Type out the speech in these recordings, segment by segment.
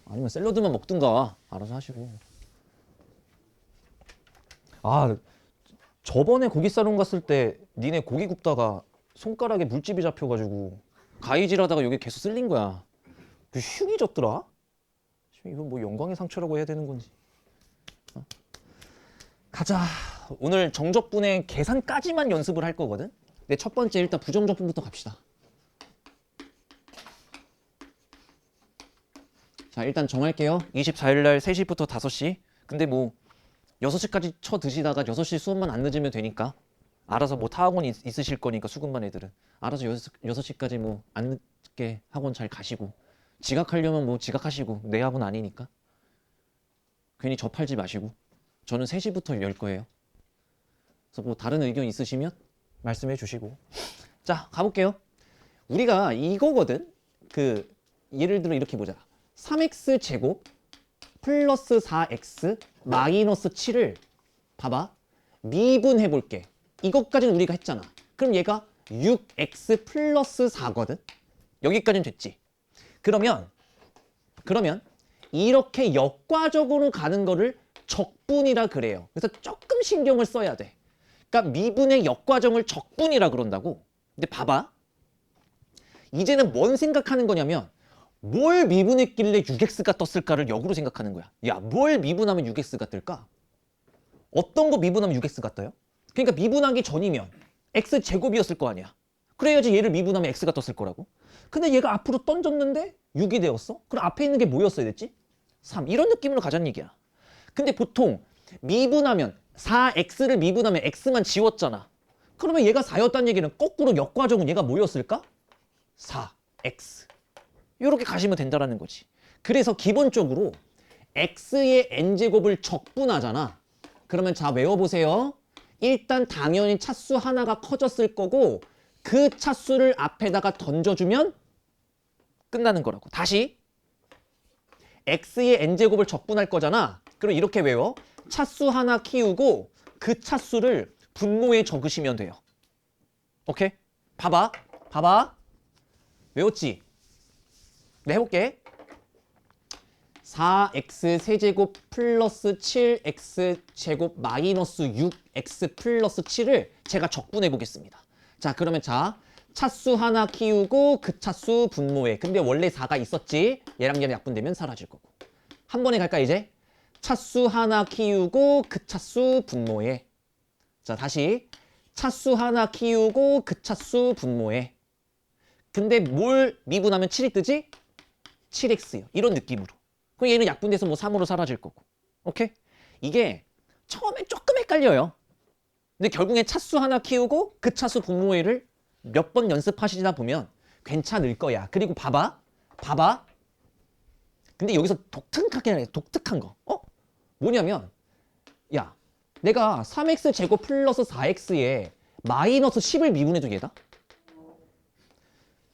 아니면 샐러드만 먹든가 알아서 하시고. 아, 저번에 고기 싸움 갔을 때 니네 고기 굽다가 손가락에 물집이 잡혀가지고 가위질하다가 여기 계속 쓸린 거야. 그 흉이 졌더라. 이건 뭐 영광의 상처라고 해야 되는 건지. 가자. 오늘 정적분의 계산까지만 연습을 할 거거든. 근데 첫 번째 일단 부정적분부터 갑시다. 자, 일단 정할게요. 24일 날 3시부터 5시. 근데 뭐 6시까지 쳐 드시다가 6시 수업만 안 늦으면 되니까 알아서 뭐 타학원 있으실 거니까 수급반 애들은 알아서 6시까지 뭐 안 늦게 학원 잘 가시고, 지각하려면 뭐 지각하시고, 내 학원 아니니까 괜히 접팔지 마시고. 저는 3시부터 열 거예요. 그래서 뭐 다른 의견 있으시면 말씀해 주시고. 자, 가볼게요. 우리가 이거거든. 그 예를 들어 이렇게 보자. 3x 제곱 플러스 4x 마이너스 7을 봐봐. 미분해 볼게. 이것까지는 우리가 했잖아. 그럼 얘가 6x 플러스 4거든. 여기까지는 됐지. 그러면 이렇게 역과적으로 가는 거를 적분이라 그래요. 그래서 조금 신경을 써야 돼. 그러니까 미분의 역과정을 적분이라 그런다고. 근데 봐봐. 이제는 뭔 생각하는 거냐면 뭘 미분했길래 6x가 떴을까를 역으로 생각하는 거야. 야, 뭘 미분하면 6x가 뜰까? 어떤 거 미분하면 6x가 떠요? 그러니까 미분하기 전이면 x제곱이었을 거 아니야. 그래야지 얘를 미분하면 x가 떴을 거라고. 근데 얘가 앞으로 던졌는데 6이 되었어? 그럼 앞에 있는 게 뭐였어야 됐지? 3. 이런 느낌으로 가자는 얘기야. 근데 보통 미분하면 4x를 미분하면 x만 지웠잖아. 그러면 얘가 4였다는 얘기는 거꾸로 역과정은 얘가 뭐였을까? 4x. 이렇게 가시면 된다라는 거지. 그래서 기본적으로 x의 n제곱을 적분하잖아. 그러면 자, 외워보세요. 일단 당연히 차수 하나가 커졌을 거고 그 차수를 앞에다가 던져주면 끝나는 거라고. 다시 x의 n제곱을 적분할 거잖아. 그럼 이렇게 외워. 차수 하나 키우고 그 차수를 분모에 적으시면 돼요. 오케이? 봐봐. 외웠지? 네, 해볼게. 4x 세제곱 플러스 7x 제곱 마이너스 6x 플러스 7을 제가 적분해 보겠습니다. 자, 그러면 자, 차수 하나 키우고 그 차수 분모에. 근데 원래 4가 있었지. 얘랑 얘랑 약분되면 사라질 거고. 한 번에 갈까 이제? 차수 하나 키우고 그 차수 분모에. 자, 다시 차수 하나 키우고 그 차수 분모에. 근데 뭘 미분하면 7이 뜨지? 7x요. 이런 느낌으로. 그럼 얘는 약분돼서 뭐 3으로 사라질 거고. 오케이? 이게 처음에 조금 헷갈려요. 근데 결국엔 차수 하나 키우고 그 차수 분모회를 몇 번 연습하시다 보면 괜찮을 거야. 그리고 봐봐. 근데 여기서 독특한 거. 뭐냐면 야, 내가 3x 제곱 플러스 4x에 마이너스 10을 미분해도 얘다?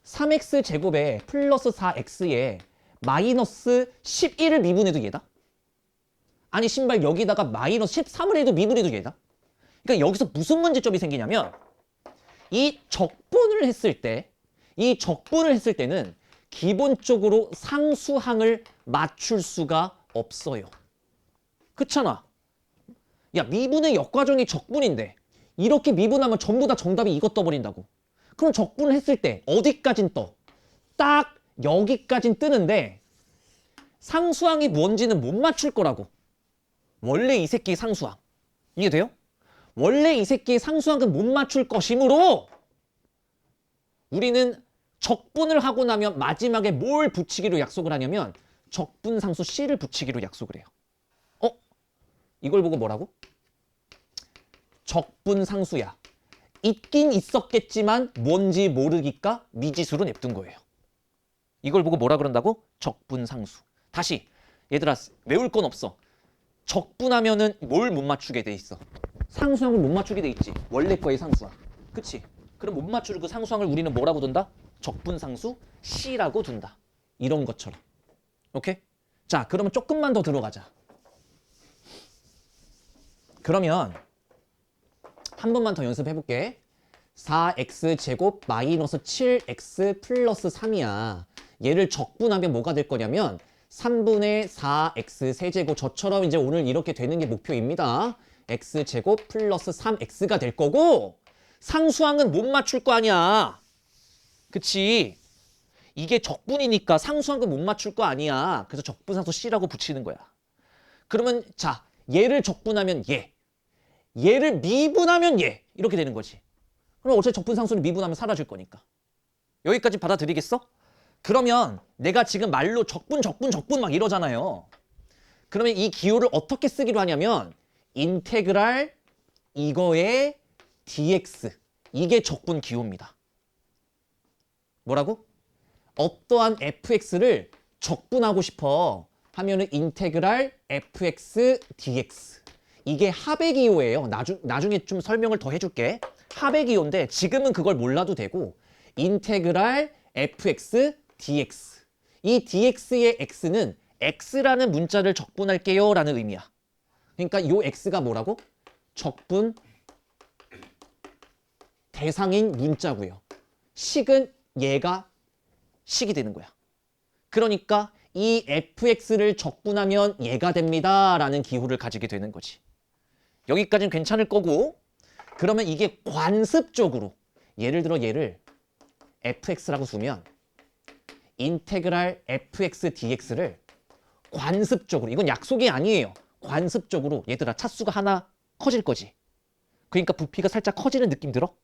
3x 제곱에 플러스 4x에 마이너스 11을 미분해도 얘다? 아니 신발 여기다가 마이너스 13을 해도 미분해도 얘다? 그러니까 여기서 무슨 문제점이 생기냐면 이 적분을 했을 때는 기본적으로 상수항을 맞출 수가 없어요. 그렇잖아. 야, 미분의 역과정이 적분인데 이렇게 미분하면 전부 다 정답이 이것 떠버린다고. 그럼 적분을 했을 때 어디까진 떠? 딱 여기까진 뜨는데 상수항이 뭔지는 못 맞출 거라고. 원래 이 새끼 상수항. 이해돼요? 원래 이 새끼의 상수항은 못 맞출 것이므로 우리는 적분을 하고 나면 마지막에 뭘 붙이기로 약속을 하냐면 적분상수 C를 붙이기로 약속을 해요. 이걸 보고 뭐라고? 적분상수야. 있긴 있었겠지만 뭔지 모르니까 미지수로 냅둔 거예요. 이걸 보고 뭐라 그런다고? 적분상수. 다시 얘들아 외울 건 없어. 적분하면은 뭘 못 맞추게 돼 있어? 상수항을 못 맞추게 돼 있지. 원래 거의 상수항. 그치? 그럼 못 맞출 그 상수항을 우리는 뭐라고 둔다? 적분상수 C라고 둔다. 이런 것처럼. 오케이? 자, 그러면 조금만 더 들어가자. 그러면 한 번만 더 연습해 볼게. 4x 제곱 마이너스 7x 플러스 3이야. 얘를 적분하면 뭐가 될 거냐면 3분의 4x 세제곱 저처럼 이제 오늘 이렇게 되는 게 목표입니다. x제곱 플러스 3x가 될 거고 상수항은 못 맞출 거 아니야. 그치? 이게 적분이니까 상수항은 못 맞출 거 아니야. 그래서 적분상수 C라고 붙이는 거야. 그러면 자, 얘를 적분하면 얘를 미분하면 이렇게 되는 거지. 그럼 어차피 적분상수를 미분하면 사라질 거니까. 여기까지 받아들이겠어? 그러면 내가 지금 말로 적분 막 이러잖아요. 그러면 이 기호를 어떻게 쓰기로 하냐면 인테그랄 이거의 dx 이게 적분 기호입니다. 뭐라고? 어떠한 fx를 적분하고 싶어 하면은 인테그랄 fx dx 이게 합의 기호예요. 나중에 좀 설명을 더 해줄게. 합의 기호인데 지금은 그걸 몰라도 되고 인테그랄 fx dx 이 dx의 x는 x라는 문자를 적분할게요 라는 의미야. 그러니까 요 x가 뭐라고? 적분 대상인 문자고요. 식은 얘가 식이 되는 거야. 그러니까 이 fx를 적분하면 얘가 됩니다 라는 기호를 가지게 되는 거지. 여기까지는 괜찮을 거고 그러면 이게 관습적으로 예를 들어 얘를 fx라고 두면 인테그랄 fx dx를 관습적으로 이건 약속이 아니에요. 관습적으로 얘들아 차수가 하나 커질 거지. 그러니까 부피가 살짝 커지는 느낌 들어?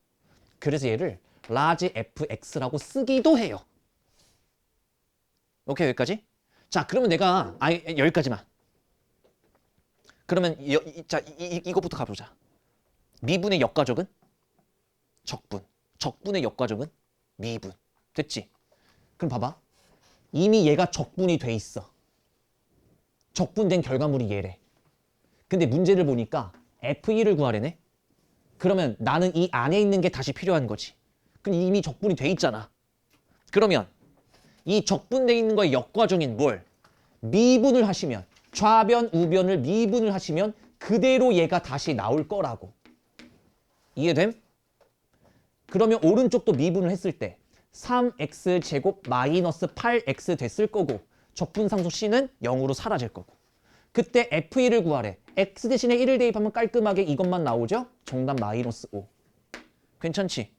그래서 얘를 라지 fx라고 쓰기도 해요. 오케이 여기까지? 자 그러면 내가 여기까지만. 그러면 이거부터 가보자. 미분의 역가적은 적분. 적분의 역가적은 미분. 됐지? 그럼 봐봐. 이미 얘가 적분이 돼 있어. 적분된 결과물이 얘래. 근데 문제를 보니까 F1을 구하래네. 그러면 나는 이 안에 있는 게 다시 필요한 거지. 그럼 이미 적분이 돼 있잖아. 그러면 이 적분돼 있는 거의 역과정인 뭘? 미분을 하시면 좌변, 우변을 미분을 하시면 그대로 얘가 다시 나올 거라고. 이해됨? 그러면 오른쪽도 미분을 했을 때 3x 제곱 마이너스 8x 됐을 거고 적분상수 C는 0으로 사라질 거고 그때 F1을 구하래. x 대신에 1을 대입하면 깔끔하게 이것만 나오죠? 정답 마이너스 5. 괜찮지?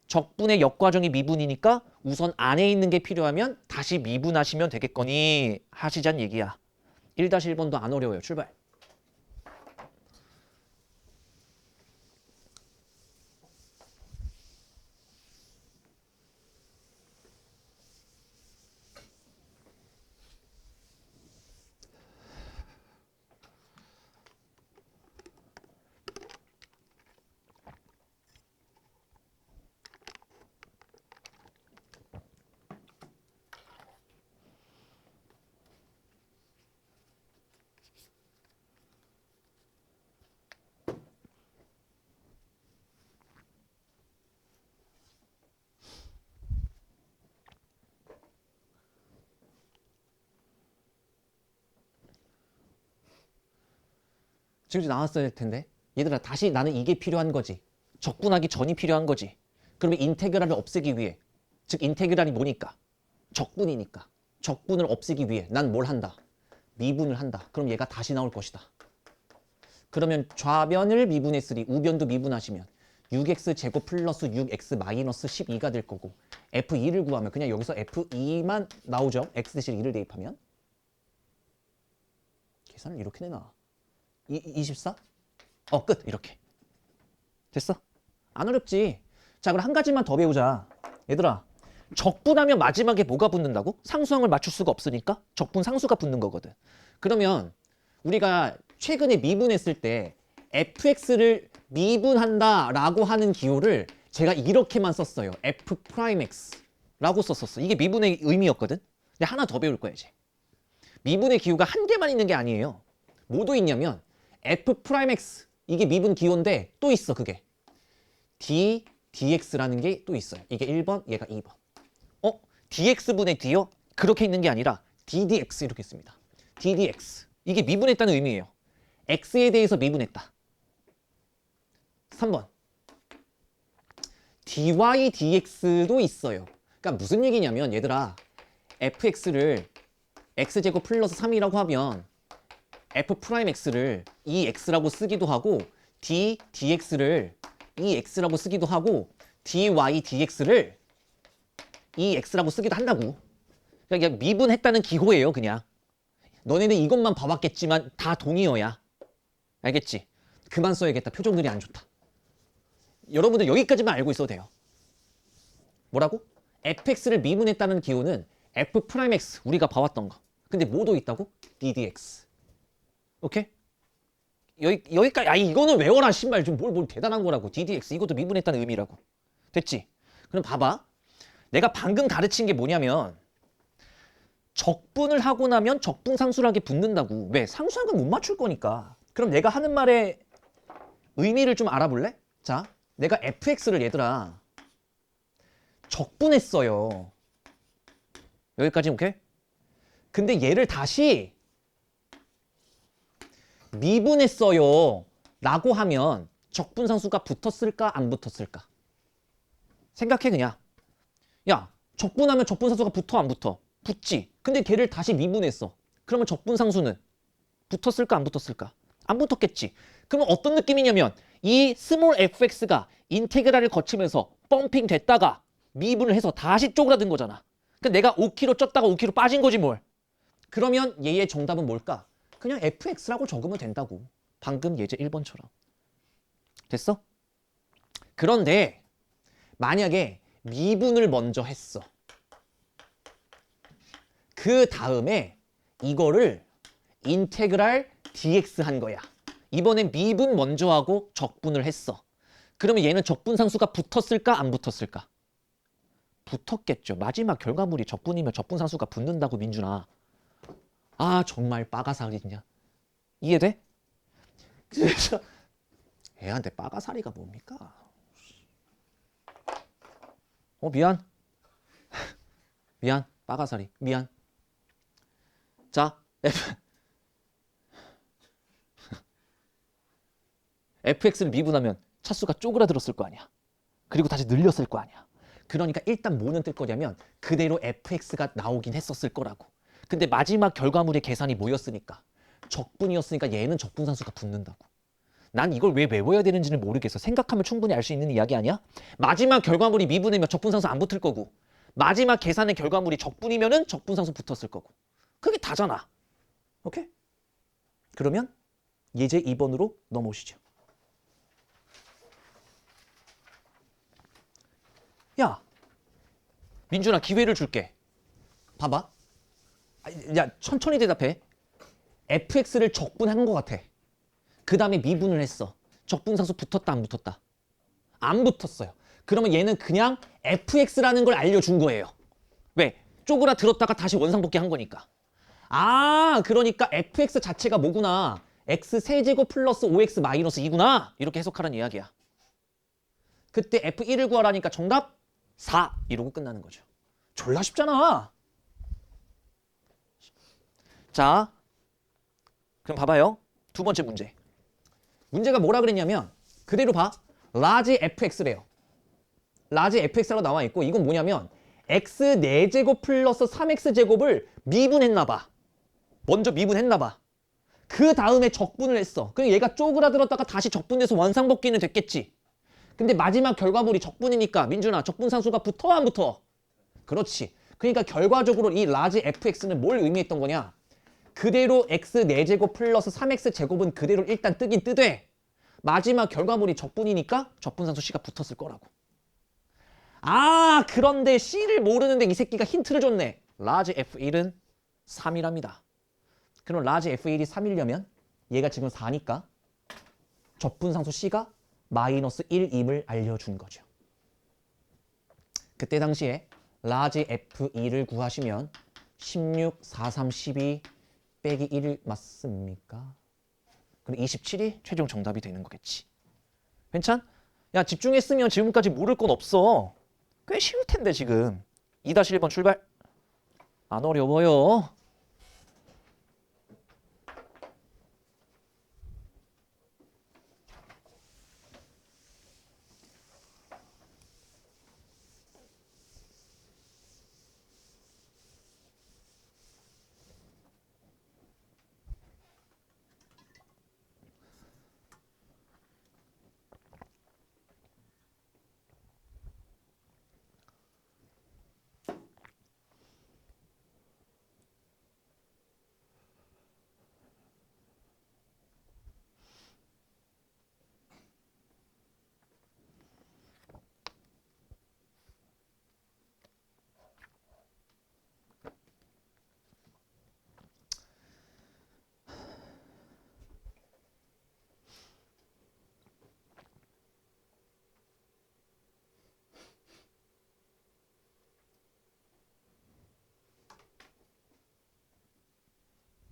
적분의 역과정이 미분이니까 우선 안에 있는 게 필요하면 다시 미분하시면 되겠거니 하시자는 얘기야. 1-1번도 안 어려워요. 출발. 지금 나왔어야 될 텐데. 얘들아 다시 나는 이게 필요한 거지. 적분하기 전이 필요한 거지. 그러면 인테그랄을 없애기 위해 즉 인테그랄이 뭐니까? 적분이니까. 적분을 없애기 위해 난 뭘 한다? 미분을 한다. 그럼 얘가 다시 나올 것이다. 그러면 좌변을 미분했으니 우변도 미분하시면 6x 제곱 플러스 6x 마이너스 12가 될 거고 f2를 구하면 그냥 여기서 f2만 나오죠. x 대신 2를 대입하면 계산을 이렇게 내놔. 24? 끝. 이렇게. 됐어? 안 어렵지? 자, 그럼 한 가지만 더 배우자. 얘들아, 적분하면 마지막에 뭐가 붙는다고? 상수항을 맞출 수가 없으니까 적분 상수가 붙는 거거든. 그러면 우리가 최근에 미분했을 때 fx를 미분한다라고 하는 기호를 제가 이렇게만 썼어요. f'x 라고 썼었어. 이게 미분의 의미였거든. 근데 하나 더 배울 거야 이제. 미분의 기호가 한 개만 있는 게 아니에요. 뭐도 있냐면 f'x 이게 미분 기호인데 또 있어 그게. dx라는 게 또 있어요. 이게 1번, 얘가 2번. dx분의 d요? 그렇게 있는 게 아니라 ddx 이렇게 씁니다. ddx. 이게 미분했다는 의미예요. x에 대해서 미분했다. 3번. dy dx도 있어요. 그러니까 무슨 얘기냐면 얘들아 fx를 x제곱 플러스 3이라고 하면 f 프라임 x를 이 x라고 쓰기도 하고 d dx를 이 x라고 쓰기도 하고 dy dx를 이 x라고 쓰기도 한다고. 그냥 미분했다는 기호예요, 그냥. 너네는 이것만 봐봤겠지만 다 동의어야. 알겠지? 그만 써야겠다. 표정들이 안 좋다. 여러분들 여기까지만 알고 있어도 돼요. 뭐라고? fx를 미분했다는 기호는 f 프라임 x 우리가 봐왔던 거. 근데 뭐도 있다고? ddx. 오케이? 여기까지. 아, 이거는 외워라. 신발 좀 뭘 대단한 거라고. ddx 이것도 미분했다는 의미라고. 됐지? 그럼 봐봐. 내가 방금 가르친 게 뭐냐면 적분을 하고 나면 적분상수라게 붙는다고. 왜? 상수한 건 못 맞출 거니까. 그럼 내가 하는 말의 의미를 좀 알아볼래? 자, 내가 fx를 얘들아 적분했어요. 여기까지 오케이? 근데 얘를 다시 미분했어요 라고 하면 적분상수가 붙었을까 안 붙었을까? 생각해 그냥. 야, 적분하면 적분상수가 붙어 안 붙어? 붙지. 근데 걔를 다시 미분했어. 그러면 적분상수는 붙었을까 안 붙었을까? 안 붙었겠지. 그러면 어떤 느낌이냐면 이 스몰 fx가 인테그랄을 거치면서 펌핑 됐다가 미분을 해서 다시 쪼그라든 거잖아. 그러니까 내가 5kg 쪘다가 5kg 빠진 거지 뭘. 그러면 얘의 정답은 뭘까? 그냥 fx라고 적으면 된다고. 방금 예제 1번처럼. 됐어? 그런데 만약에 미분을 먼저 했어. 그 다음에 이거를 인테그랄 dx 한 거야. 이번엔 미분 먼저 하고 적분을 했어. 그러면 얘는 적분상수가 붙었을까 안 붙었을까? 붙었겠죠. 마지막 결과물이 적분이면 적분상수가 붙는다고 민준아. 아 정말 빠가사리냐. 이해돼? 그래서 애한테 빠가사리가 뭡니까? 미안. 미안. 빠가사리. 미안. 자, fx를 미분하면 차수가 쪼그라들었을 거 아니야. 그리고 다시 늘렸을 거 아니야. 그러니까 일단 뭐는 뜰 거냐면 그대로 fx가 나오긴 했었을 거라고. 근데 마지막 결과물의 계산이 뭐였으니까? 적분이었으니까 얘는 적분상수가 붙는다고. 난 이걸 왜 외워야 되는지는 모르겠어. 생각하면 충분히 알 수 있는 이야기 아니야? 마지막 결과물이 미분이면 적분상수 안 붙을 거고 마지막 계산의 결과물이 적분이면은 적분상수 붙었을 거고. 그게 다잖아. 오케이? 그러면 예제 2번으로 넘어오시죠. 야, 민준아 기회를 줄게. 봐봐. 야, 천천히 대답해. fx를 적분한 것 같아. 그 다음에 미분을 했어. 적분상수 붙었다 안 붙었다? 안 붙었어요. 그러면 얘는 그냥 fx라는 걸 알려준 거예요. 왜? 쪼그라들었다가 다시 원상복귀 한 거니까. 아, 그러니까 fx 자체가 뭐구나. x 세제곱 플러스 5x 마이너스 2구나. 이렇게 해석하라는 이야기야. 그때 f1을 구하라니까 정답 4 이러고 끝나는 거죠. 졸라 쉽잖아. 자, 그럼 봐봐요. 두 번째 문제. 문제가 뭐라 그랬냐면 그대로 봐. 라지 fx래요. 라지 fx라고 나와 있고 이건 뭐냐면 x 4제곱 플러스 3x제곱을 미분했나 봐. 먼저 미분했나 봐. 그 다음에 적분을 했어. 그럼 얘가 쪼그라들었다가 다시 적분돼서 원상복귀는 됐겠지. 근데 마지막 결과물이 적분이니까 민준아 적분상수가 붙어 안 붙어? 그렇지. 그러니까 결과적으로 이 라지 fx는 뭘 의미했던 거냐? 그대로 x 4제곱 플러스 3x제곱은 그대로 일단 뜨긴 뜨되 마지막 결과물이 적분이니까 적분상수 c가 붙었을 거라고. 아, 그런데 c를 모르는데 이 새끼가 힌트를 줬네. 라지 f1은 3이랍니다. 그럼 라지 f1이 3이려면 얘가 지금 4니까 적분상수 c가 마이너스 1임을 알려준 거죠. 그때 당시에 라지 f2를 구하시면 16, 43, 12 빼기 1 맞습니까? 그럼 27이 최종 정답이 되는 거겠지. 괜찮? 야, 집중했으면 지금까지 모를 건 없어. 꽤 쉬울 텐데 지금. 2-1번 출발. 안 어려워요.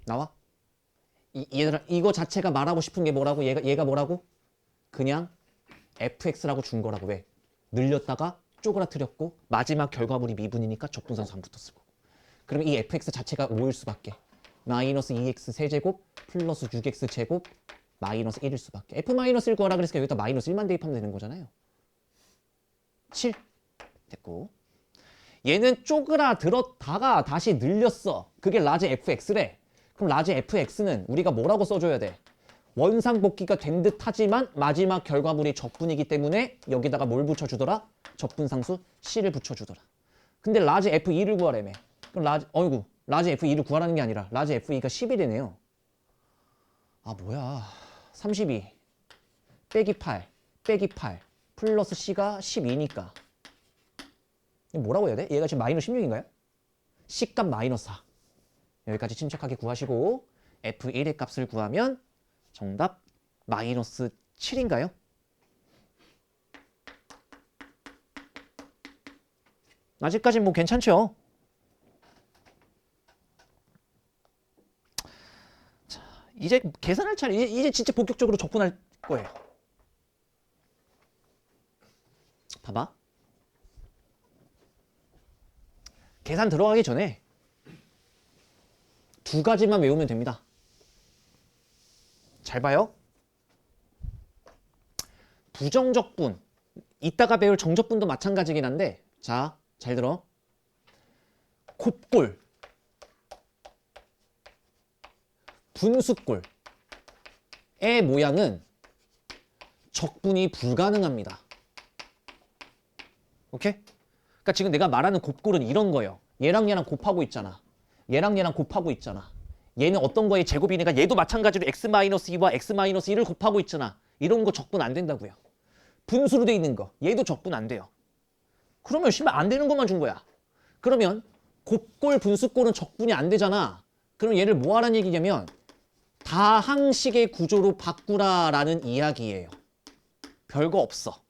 나와? 얘들아 이거 자체가 말하고 싶은 게 뭐라고? 얘가 뭐라고? 그냥 fx라고 준 거라고. 왜? 늘렸다가 쪼그라뜨렸고 마지막 결과물이 미분이니까 적분상수 안 붙었을 거고. 그러면 이 fx 자체가 5일 수밖에. 마이너스 2x 세제곱 플러스 6x 제곱 마이너스 1일 수밖에. f-1 구하라 그랬으니까 여기다 마이너스 1만 대입하면 되는 거잖아요. 7 됐고, 얘는 쪼그라들었다가 다시 늘렸어. 그게 라지 fx래. 그럼 라지 fx는 우리가 뭐라고 써줘야 돼? 원상복귀가 된 듯 하지만 마지막 결과물이 적분이기 때문에 여기다가 뭘 붙여주더라? 적분상수 C를 붙여주더라. 근데 라지 F2를 구하라며. 그럼 라지 F2를 구하라는 게 아니라 라지 F2가 11이네요. 아 뭐야. 32 빼기 8 빼기 8 플러스 C가 12니까 뭐라고 해야 돼? 얘가 지금 마이너스 16인가요? C값 마이너스 4. 여기까지 침착하게 구하시고 F1의 값을 구하면 정답 마이너스 7인가요? 아직까진 뭐 괜찮죠? 자, 이제 계산할 차례. 이제 진짜 본격적으로 접근할 거예요. 봐봐. 계산 들어가기 전에 두 가지만 외우면 됩니다. 잘 봐요. 부정적분, 이따가 배울 정적분도 마찬가지긴 한데, 자, 잘 들어. 곱골, 분수골의 모양은 적분이 불가능합니다. 오케이? 그러니까 지금 내가 말하는 곱골은 이런 거예요. 얘랑 얘랑 곱하고 있잖아. 얘랑 얘랑 곱하고 있잖아. 얘는 어떤 거의 제곱이니까 얘도 마찬가지로 x-2와 x-1을 곱하고 있잖아. 이런 거 적분 안 된다고요. 분수로 돼 있는 거 얘도 적분 안 돼요. 그러면 씨발 안 되는 것만 준 거야. 그러면 곱골 분수골은 적분이 안 되잖아. 그럼 얘를 뭐 하라는 얘기냐면 다항식의 구조로 바꾸라라는 이야기예요. 별거 없어.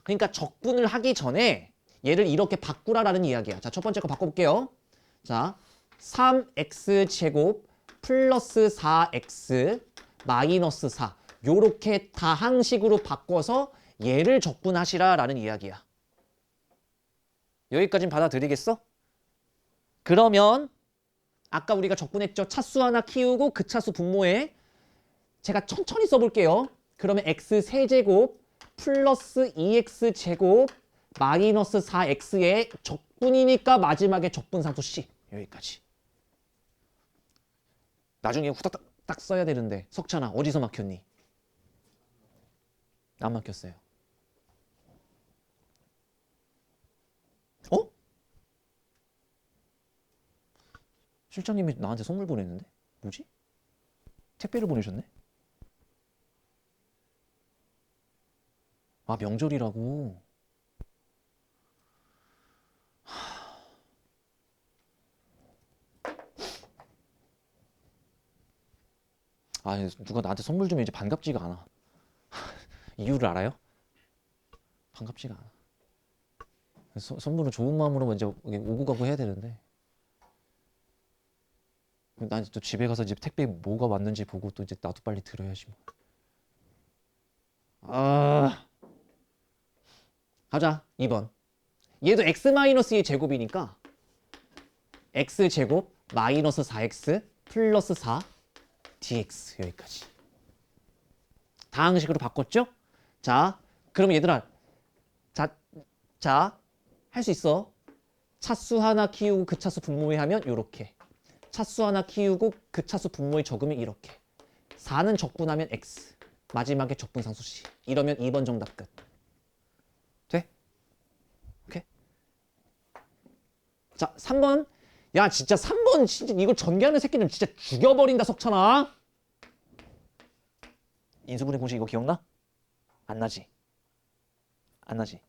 그러니까 적분을 하기 전에 얘를 이렇게 바꾸라라는 이야기야. 자, 첫 번째 거 바꿔볼게요. 자, 3x 제곱 플러스 4x 마이너스 4 요렇게 다항식으로 바꿔서 얘를 적분하시라라는 이야기야. 여기까진 받아들이겠어? 그러면 아까 우리가 적분했죠. 차수 하나 키우고 그 차수 분모에 제가 천천히 써볼게요. 그러면 x 세제곱 플러스 2x 제곱 마이너스 4x의 적분이니까 마지막에 적분상수 C. 여기까지. 나중에 후다닥 딱 써야 되는데 석찬아 어디서 막혔니? 안 막혔어요. 어? 실장님이 나한테 선물 보냈는데? 뭐지? 택배를 보내셨네? 아 명절이라고? 아 누가 나한테 선물 주면 이제 반갑지가 않아. 이유를 알아요? 반갑지가 않아. 선물은 좋은 마음으로 먼저 오고 가고 해야 되는데 난 이제 또 집에 가서 이제 택배 뭐가 왔는지 보고 또 이제 나도 빨리 들어야지 뭐. 아 가자 2번. 얘도 x-2의 제곱이니까 x제곱 마이너스 4x 플러스 4 dx 여기까지. 다항식으로 바꿨죠? 자 그럼 얘들아 자 할 수 있어. 차수 하나 키우고 그 차수 분모에 하면 이렇게. 차수 하나 키우고 그 차수 분모에 적으면 이렇게. 4는 적분하면 x. 마지막에 적분상수 C. 이러면 2번 정답 끝. 돼? 오케이? 자 3번. 야 진짜 3번 진짜 이걸 전개하는 새끼는 진짜 죽여버린다 석찬아. 인수분해 공식 이거 기억나? 안 나지? 안 나지?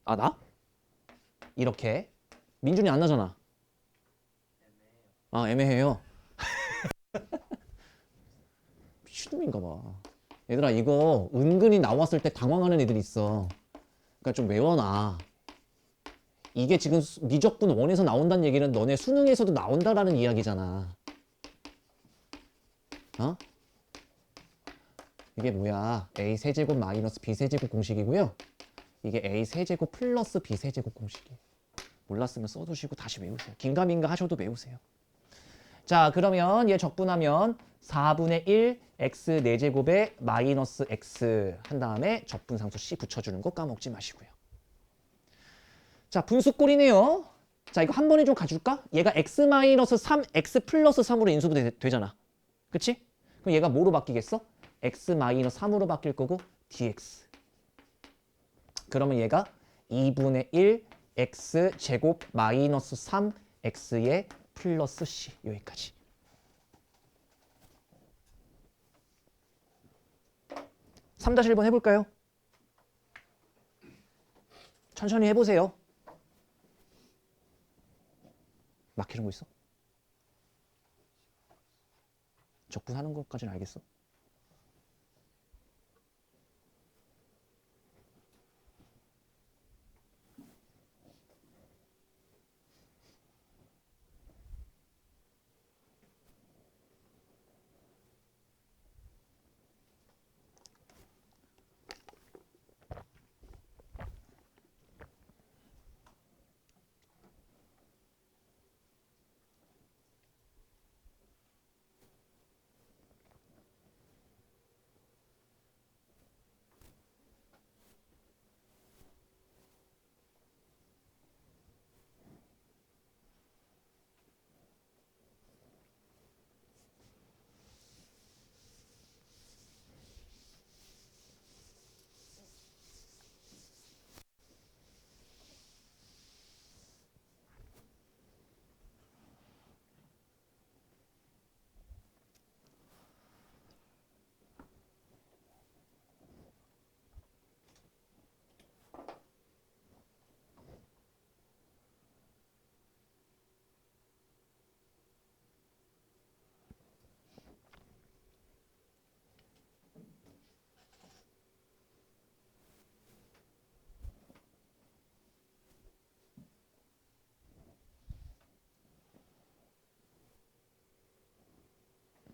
아 나? 이렇게 민준이 안 나잖아. 아 애매해요. 미친놈인가 봐. 얘들아 이거 은근히 나왔을 때 당황하는 애들이 있어. 그러니까 좀 외워놔. 이게 지금 미적분 원에서 나온다는 얘기는 너네 수능에서도 나온다라는 이야기잖아. 어? 이게 뭐야? a 세제곱 마이너스 b 세제곱 공식이고요. 이게 a 세제곱 플러스 b 세제곱 공식이에요. 몰랐으면 써두시고 다시 외우세요. 긴가민가 하셔도 외우세요. 자, 그러면 얘 적분하면 4분의 1 x 4제곱에 마이너스 x 한 다음에 적분상수 c 붙여주는 거 까먹지 마시고요. 자, 분수꼴이네요. 자, 이거 한 번에 좀 가줄까? 얘가 x 마이너스 3, x 플러스 3으로 인수분 되잖아. 그치? 그럼 얘가 뭐로 바뀌겠어? x 마이너스 3으로 바뀔 거고 dx. 그러면 얘가 2분의 1 x 제곱 마이너스 3 x의 플러스 c 여기까지. (3-1번) 해볼까요? 천천히 해보세요. 막히는 거 있어? 적분하는 것까지는 알겠어.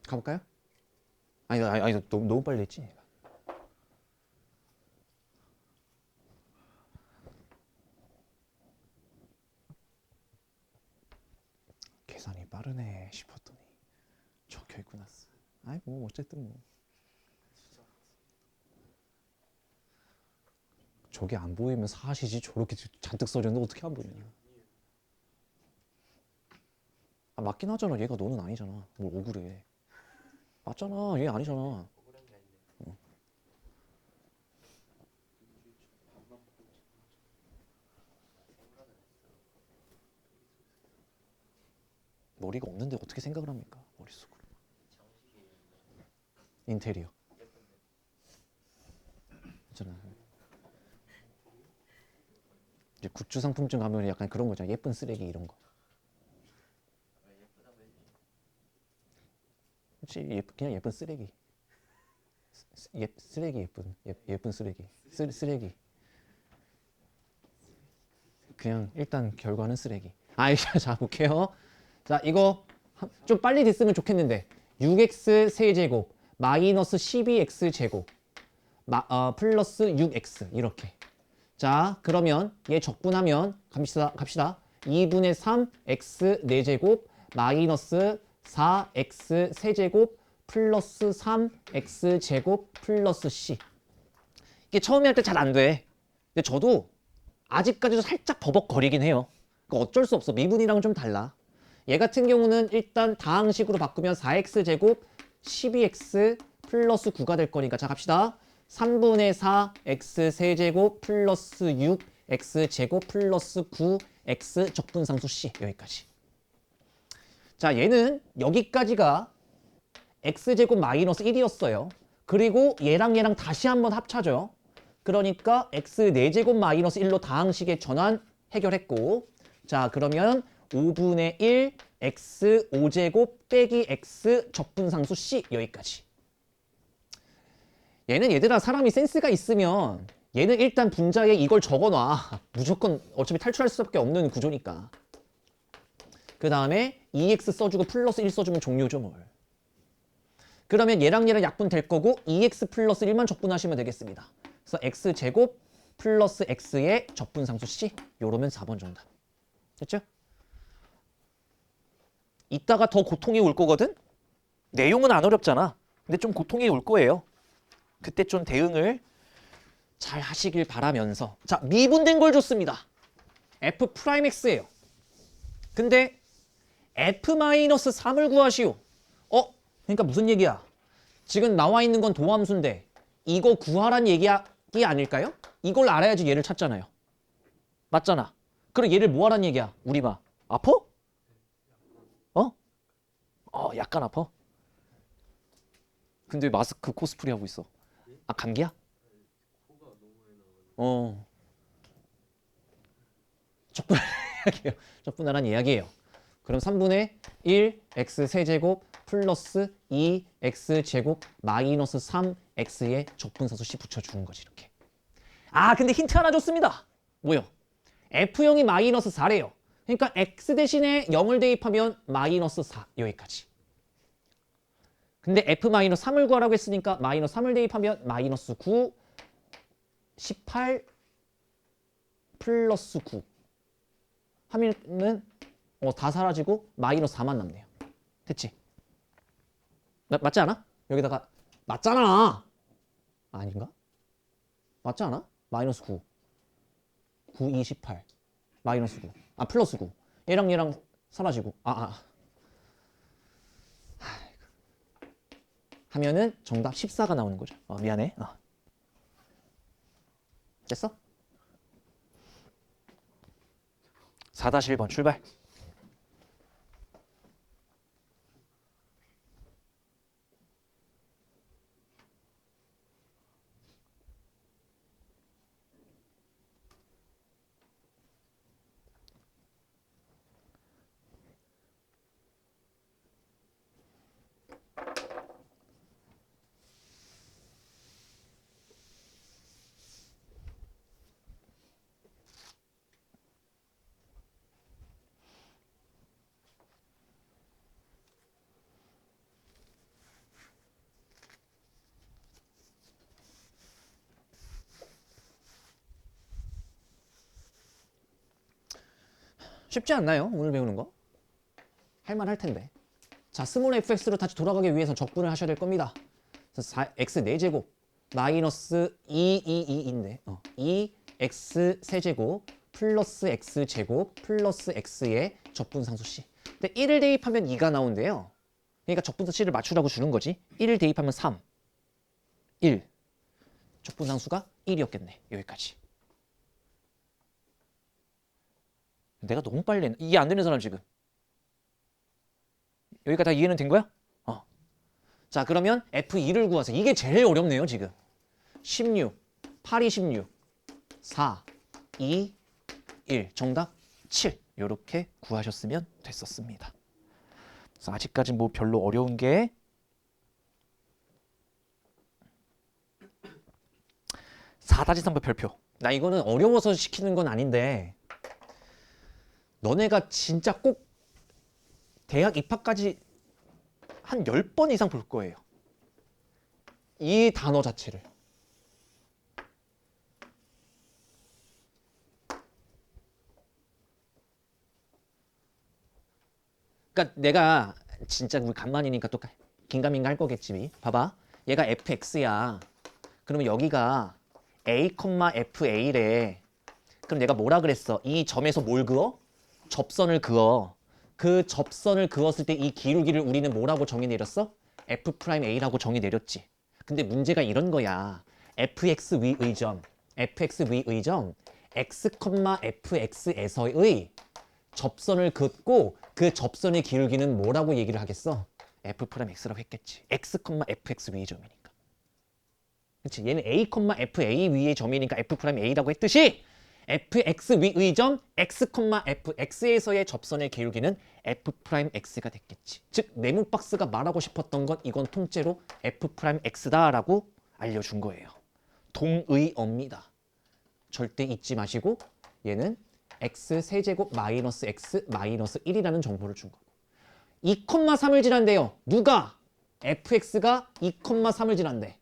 가볼까요? 아니, 너무 빨리 했지. 계산이 빠르네 싶었더니 적혀있구나. 아이고 어쨌든 뭐 저게 안 보이면 사시지 저렇게 잔뜩 써졌는데 어떻게 안 보이냐. 맞긴 하잖아. 얘가 너는 아니잖아. 뭘 억울해. 맞잖아. 얘 아니잖아. 어. 머리가 없는데 어떻게 생각을 합니까? 머릿속으로. 인테리어. 있잖아. 이제 굿즈 상품점 가면 약간 그런 거잖아. 예쁜 쓰레기 이런 거. 그렇지. 그냥 예쁜 쓰레기. 쓰레기 예쁜 쓰레기. 쓰레기. 그냥 일단 결과는 쓰레기. 자 볼게요. 자 이거 좀 빨리 됐으면 좋겠는데 6x 세제곱 마이너스 12x 제곱 플러스 6x 이렇게. 자 그러면 얘 적분하면 갑시다. 2분의 3 x 4제곱 마이너스 4x 세제곱 플러스 3 x 제곱 플러스 c. 이게 처음에 할 때 잘 안 돼. 근데 저도 아직까지도 살짝 버벅거리긴 해요. 그러니까 어쩔 수 없어. 미분이랑은 좀 달라. 얘 같은 경우는 일단 다항식으로 바꾸면 4x 제곱 12x 플러스 9가 될 거니까 자 갑시다. 3분의 4 x 세제곱 플러스 6 x 제곱 플러스 9 x 적분상수 c 여기까지. 자 얘는 여기까지가 x제곱 마이너스 1이었어요. 그리고 얘랑 다시 한번 합쳐져. 그러니까 x 4제곱 마이너스 1로 다항식의 전환 해결했고 자 그러면 5분의 1 x 5제곱 빼기 x 적분상수 c 여기까지. 얘는 얘들아 사람이 센스가 있으면 얘는 일단 분자에 이걸 적어놔. 무조건 어차피 탈출할 수밖에 없는 구조니까. 그 다음에 2x 써주고 플러스 1 써주면 종료죠 뭘. 그러면 얘랑 약분 될 거고 2x 플러스 1만 적분하시면 되겠습니다. 그래서 x제곱 플러스 x의 적분상수 c. 요러면 4번 정답. 됐죠? 이따가 더 고통이 올 거거든? 내용은 안 어렵잖아. 근데 좀 고통이 올 거예요. 그때 좀 대응을 잘 하시길 바라면서. 자, 미분된 걸 줬습니다. f 프라임 x예요. 근데 f-3을 구하시오. 그러니까 무슨 얘기야? 지금 나와 있는 건 도함수인데 이거 구하란 얘기 아닐까요? 이걸 알아야지 얘를 찾잖아요. 맞잖아. 그럼 얘를 뭐 하란 얘기야? 우리 봐. 아파? 약간 아파. 근데 왜 마스크 코스프레 하고 있어? 아, 감기야? 적분하란 이야기예요. 그럼 3분의 1 x 세제곱 플러스 2 x 제곱 마이너스 3 x의 적분사수 c 붙여주는 거지 이렇게. 아, 근데 힌트 하나 줬습니다. 뭐요? f형이 마이너스 4래요. 그러니까 x 대신에 0을 대입하면 마이너스 4 여기까지. 근데 f-3을 구하라고 했으니까 마이너스 3을 대입하면 마이너스 9 18 플러스 9 하면은 다 사라지고 마이너스 4만 남네요. 됐지? 맞지 않아? 여기다가 맞잖아. 아닌가? 맞지 않아? 마이너스 9 9, 2, 18 마이너스 9 플러스 9 얘랑 사라지고 하면은 정답 14가 나오는 거죠. 미안해. 됐어? 4-1번 출발. 쉽지 않나요? 오늘 배우는 거? 할만할 텐데. 자, 스몰 fx로 다시 돌아가기 위해서 적분을 하셔야 될 겁니다. 그래서 x 4제곱 마이너스 2인데 2x 세제곱 플러스 x제곱 플러스 x의 적분상수 c. 근데 1을 대입하면 2가 나온대요. 그러니까 적분상수 c를 맞추라고 주는 거지. 1을 대입하면 3, 1. 적분상수가 1이었겠네. 여기까지. 내가 너무 빨리 했나? 이해 안 되는 사람 지금. 여기까지 다 이해는 된 거야? 자, 그러면 F2를 구하세요. 이게 제일 어렵네요, 지금. 16, 8이 16, 4, 2, 1. 정답 7. 이렇게 구하셨으면 됐었습니다. 그래서 아직까지 뭐 별로 어려운 게 4-3번 별표. 나 이거는 어려워서 시키는 건 아닌데 너네가 진짜 꼭 대학 입학까지 한 10번 이상 볼 거예요. 이 단어 자체를. 그러니까 내가 진짜 우리 간만이니까 또 긴가민가 할 거겠지. 봐봐. 얘가 fx야. 그러면 여기가 a, fa래. 그럼 내가 뭐라 그랬어? 이 점에서 뭘 그어? 접선을 그어. 그 접선을 그었을 때 이 기울기를 우리는 뭐라고 정의 내렸어? f'a라고 정의 내렸지. 근데 문제가 이런 거야. fx 위의 점 x, fx에서의 접선을 긋고 그 접선의 기울기는 뭐라고 얘기를 하겠어? f'x라고 했겠지. x, fx 위의 점이니까. 그렇지? 얘는 a, fa 위의 점이니까 f'a라고 했듯이 fx 위의 점 x, fx에서의 접선의 기울기는 f'x가 됐겠지. 즉 네모 박스가 말하고 싶었던 건 이건 통째로 f'x다라고 알려준 거예요. 동의어입니다. 절대 잊지 마시고 얘는 x 세제곱 마이너스 x 마이너스 1이라는 정보를 준 거고 2,3을 지난대요. 누가? fx가 2,3을 지난대.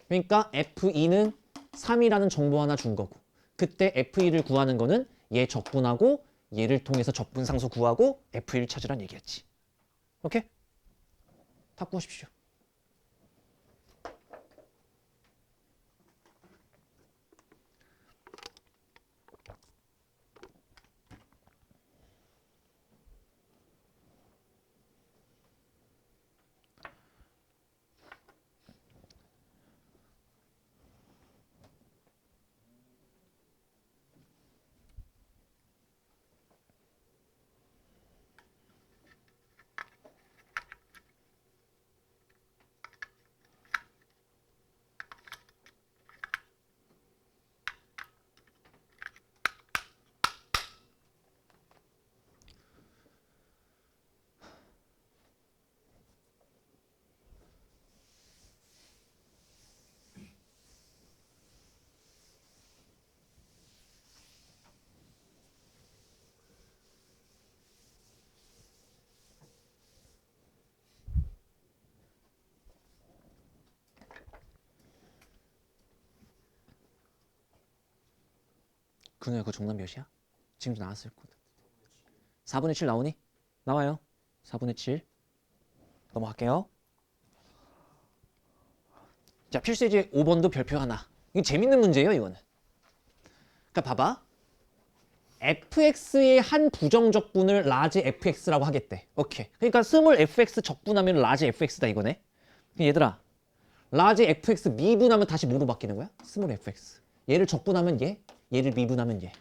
그러니까 f2는 3이라는 정보 하나 준 거고, 그때 f2를 구하는 거는 얘 적분하고 얘를 통해서 적분상수 구하고 f2를 찾으란 얘기였지. 오케이? 다 구하십시오. 그네 그 정답 몇이야? 지금도 나왔을 거다. 4분의 7 나오니? 나와요. 4분의 7. 넘어갈게요. 자, 필수예제 5번도 별표 하나. 이거 재밌는 문제예요, 이거는. 그러니까 봐봐. fx의 한 부정적분을 라지 fx라고 하겠대. 오케이. 그러니까 스몰 fx 적분하면 라지 fx다 이거네. 얘들아, 라지 fx 미분하면 다시 뭐로 바뀌는 거야? 스몰 fx. 얘를 적분하면 얘, 얘를 미분하면 얘.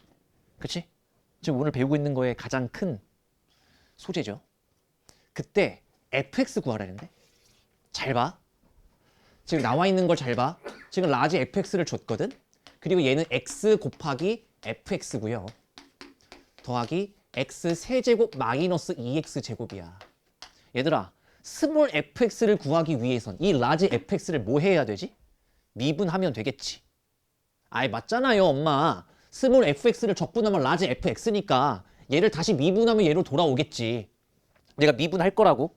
그치? 지금 오늘 배우고 있는 거에 가장 큰 소재죠. 그때 fx 구하라는데? 잘 봐. 지금 나와 있는 걸 잘 봐. 지금 라지 fx를 줬거든. 그리고 얘는 x 곱하기 fx고요. 더하기 x 세제곱 마이너스 2x 제곱이야. 얘들아, 스몰 fx를 구하기 위해선 이 라지 fx를 뭐 해야 되지? 미분하면 되겠지. 아이 맞잖아요, 엄마. 스몰 fx를 적분하면 라지 fx니까 얘를 다시 미분하면 얘로 돌아오겠지. 내가 미분할 거라고.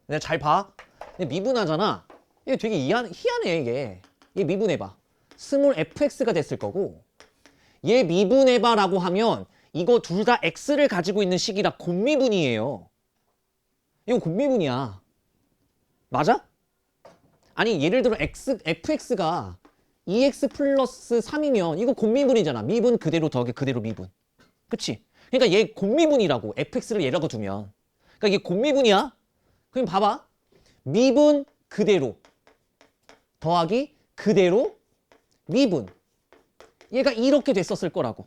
내가 잘 봐. 미분하잖아. 이게 되게 희한해, 이게. 얘 미분해봐. 스몰 fx가 됐을 거고, 얘 미분해봐라고 하면 이거 둘 다 x를 가지고 있는 식이라 곱미분이에요. 이거 곱미분이야. 맞아? 아니 예를 들어 fx가 2x 플러스 3이면 이거 곱미분이잖아. 미분 그대로 더하기 그대로 미분. 그치? 그러니까 얘 곱미분이라고. fx를 얘라고 두면. 그러니까 이게 곱미분이야. 그럼 봐봐. 미분 그대로 더하기 그대로 미분. 얘가 이렇게 됐었을 거라고.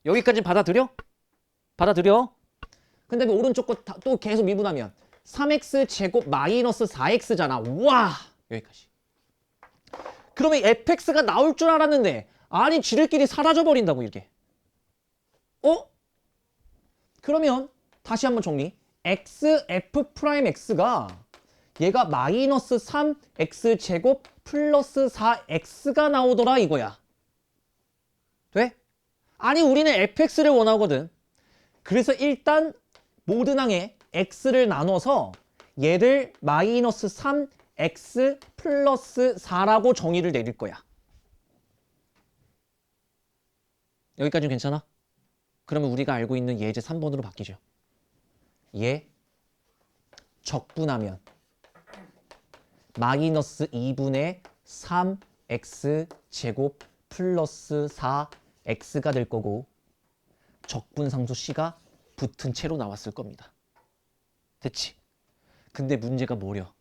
여기까지 받아들여? 받아들여? 근데 오른쪽 거 또 계속 미분하면 3x 제곱 마이너스 4x잖아. 와! 여기까지. 그러면 fx가 나올 줄 알았는데 아니 지들끼리 사라져버린다고 이게. 어? 그러면 다시 한번 정리. x f 프라임 x가 얘가 마이너스 3x 제곱 플러스 4x가 나오더라 이거야. 돼? 아니 우리는 fx를 원하거든. 그래서 일단 모든 항에 x를 나눠서 얘를 마이너스 3x 플러스 4라고 정의를 내릴 거야. 여기까지는 괜찮아? 그러면 우리가 알고 있는 예제 3번으로 바뀌죠. 얘 적분하면 마이너스 2분의 3x 제곱 플러스 4x가 될 거고 적분상수 c가 붙은 채로 나왔을 겁니다. 됐지? 근데 문제가 뭐려?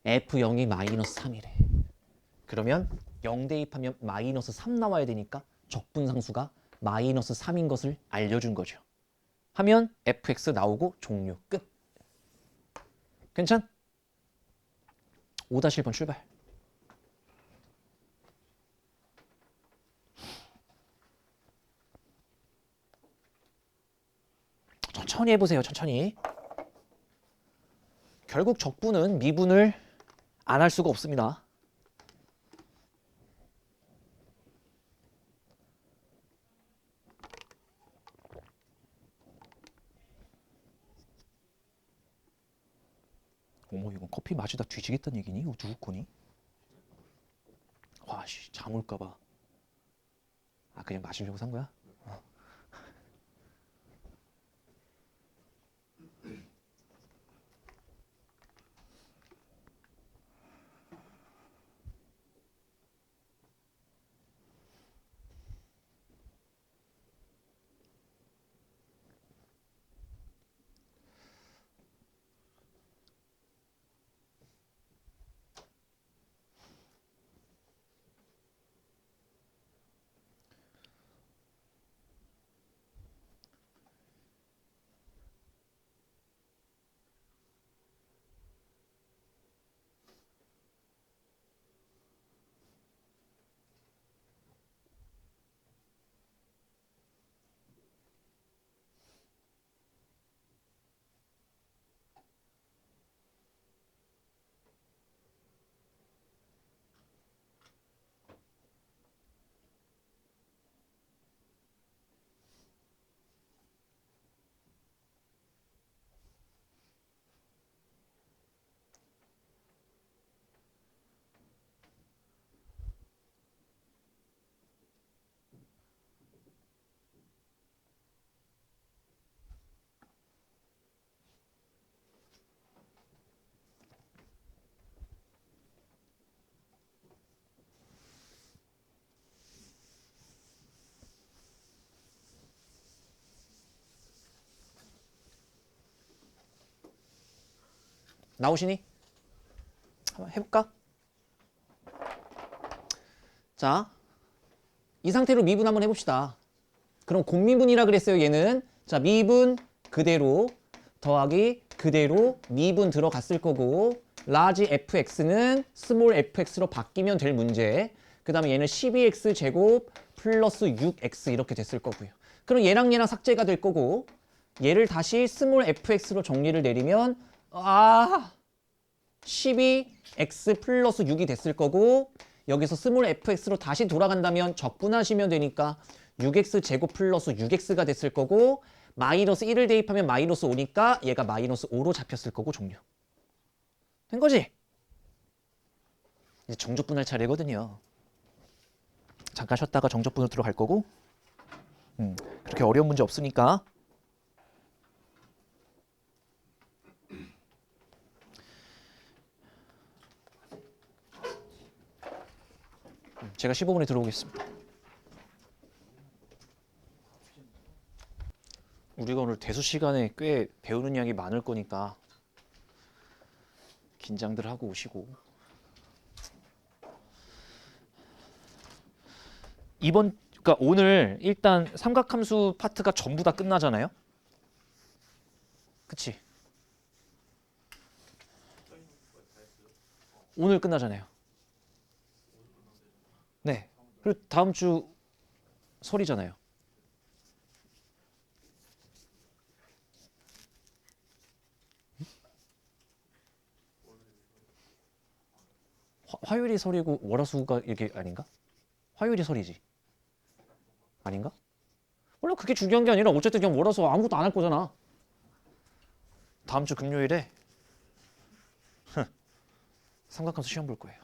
f0이 마이너스 3이래. 그러면 0 대입하면 마이너스 3 나와야 되니까 적분상수가 마이너스 3인 것을 알려준 거죠. 하면 fx 나오고 종료 끝. 괜찮? 5-1번 출발. 천천히 해보세요. 천천히. 결국 적분은 미분을 안 할 수가 없습니다. 어머 이거 커피 마시다 뒤지겠다는 얘기니? 이거 누구 거니? 와씨 잠 올까봐. 아 그냥 마시려고 산 거야? 나오시니? 한번 해볼까? 자, 이 상태로 미분 한번 해봅시다. 그럼 곱미분이라 그랬어요, 얘는. 자, 미분 그대로 더하기 그대로 미분 들어갔을 거고 라지 fx는 스몰 fx로 바뀌면 될 문제. 그 다음에 얘는 12x 제곱 플러스 6x 이렇게 됐을 거고요. 그럼 얘랑 얘랑 삭제가 될 거고 얘를 다시 스몰 fx로 정리를 내리면 12x 플러스 6이 됐을 거고 여기서 스몰 fx로 다시 돌아간다면 적분하시면 되니까 6x 제곱 플러스 6x가 됐을 거고 마이너스 1을 대입하면 마이너스 5니까 얘가 마이너스 5로 잡혔을 거고 종료. 된 거지? 이제 정적분할 차례거든요. 잠깐 쉬었다가 정적분으로 들어갈 거고 그렇게 어려운 문제 없으니까 제가 15분에 들어오겠습니다. 우리가 오늘 대수 시간에 꽤 배우는 양이 많을 거니까 긴장들 하고 오시고 그러니까 오늘 일단 삼각함수 파트가 전부 다 끝나잖아요. 그치? 오늘 끝나잖아요. 네. 그리고 다음 주 설이잖아요. 화요일이 설이고 월화수가 이게 아닌가? 화요일이 설이지. 아닌가? 원래 그게 중요한 게 아니라 어쨌든 그냥 월화수 아무것도 안 할 거잖아. 다음 주 금요일에 삼각함수 시험 볼 거예요.